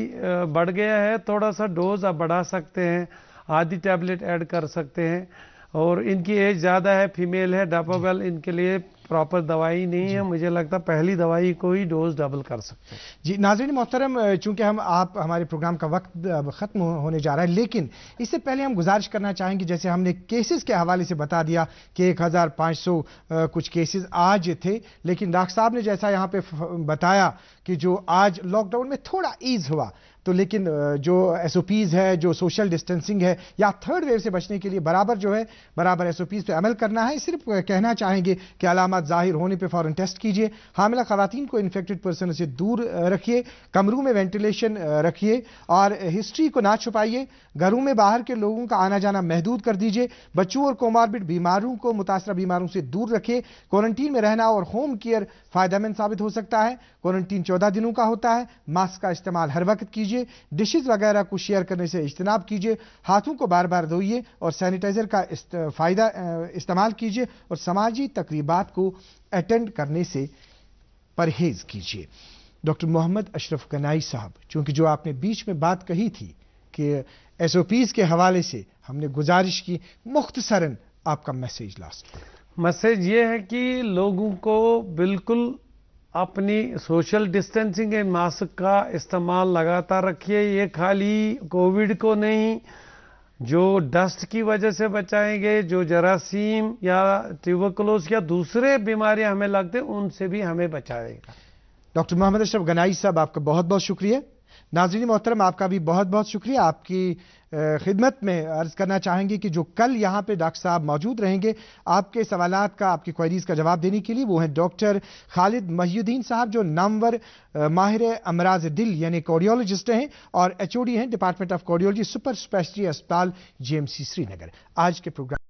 بڑھ گیا ہے تھوڑا سا ڈوز آپ بڑھا سکتے ہیں, آدھی ٹیبلٹ ایڈ کر سکتے ہیں, اور ان کی ایج زیادہ ہے, فیمیل ہے, ڈاپاویل ان کے لیے پراپر دوائی نہیں ہے, مجھے لگتا پہلی دوائی کو ہی ڈوز ڈبل کر سکتے ہیں. جی ناظرین محترم, چونکہ ہمارے پروگرام کا وقت ختم ہونے جا رہا ہے, لیکن اس سے پہلے ہم گزارش کرنا چاہیں گے, جیسے ہم نے کیسز کے حوالے سے بتا دیا کہ 1500 کچھ کیسز آج تھے, لیکن ڈاکٹر صاحب نے جیسا یہاں پہ بتایا کہ جو آج لاک ڈاؤن میں تھوڑا ایز ہوا, تو لیکن جو ایس او پیز ہے, جو سوشل ڈسٹینسنگ ہے, یا تھرڈ ویو سے بچنے کے لیے برابر ایس او پیز پہ عمل کرنا ہے. صرف کہنا چاہیں گے کہ علامات ظاہر ہونے پہ فوراً ٹیسٹ کیجئے, حاملہ خواتین کو انفیکٹڈ پرسن سے دور رکھیے, کمروں میں وینٹیلیشن رکھیے, اور ہسٹری کو نہ چھپائیے, گھروں میں باہر کے لوگوں کا آنا جانا محدود کر دیجئے, بچوں اور کوماربڈ بیماروں کو متاثرہ بیماروں سے دور رکھیے. کوارنٹین میں رہنا اور ہوم کیئر فائدہ مند ثابت ہو سکتا ہے. کوارنٹین 14 دنوں کا ہوتا ہے. ماسک کا استعمال ہر وقت کیجئے, ڈشز وغیرہ کو شیئر کرنے سے اجتناب کیجئے, ہاتھوں کو بار بار دھوئیے اور سینیٹائزر کا استعمال کیجئے, اور سماجی تقریبات کو اٹینڈ کرنے سے پرہیز کیجئے. ڈاکٹر محمد اشرف گنائی صاحب, چونکہ جو آپ نے بیچ میں بات کہی تھی کہ ایس او پیز کے حوالے سے ہم نے گزارش کی, مختصراً آپ کا میسیج لاسٹ. میسیج یہ ہے کہ لوگوں کو بالکل اپنی سوشل ڈسٹینسنگ ماسک کا استعمال لگاتار رکھیے. یہ خالی کووڈ کو نہیں, جو ڈسٹ کی وجہ سے بچائیں گے, جو جراثیم یا ٹیوبرکلوز یا دوسرے بیماریاں ہمیں لگتے ہیں ان سے بھی ہمیں بچائے گا. ڈاکٹر محمد اشرف گنائی صاحب آپ کا بہت بہت شکریہ. ناظرین محترم آپ کا بھی بہت بہت شکریہ. آپ کی خدمت میں عرض کرنا چاہیں گے کہ جو کل یہاں پہ ڈاکٹر صاحب موجود رہیں گے آپ کے سوالات کا, آپ کی کوئریز کا جواب دینے کے لیے, وہ ہیں ڈاکٹر خالد محی الدین صاحب, جو نامور ماہر امراض دل یعنی کارڈیولوجسٹ ہیں اور ایچ او ڈی ہیں department of cardiology super speciality اسپتال جی ایم سی سری نگر. آج کے پروگرام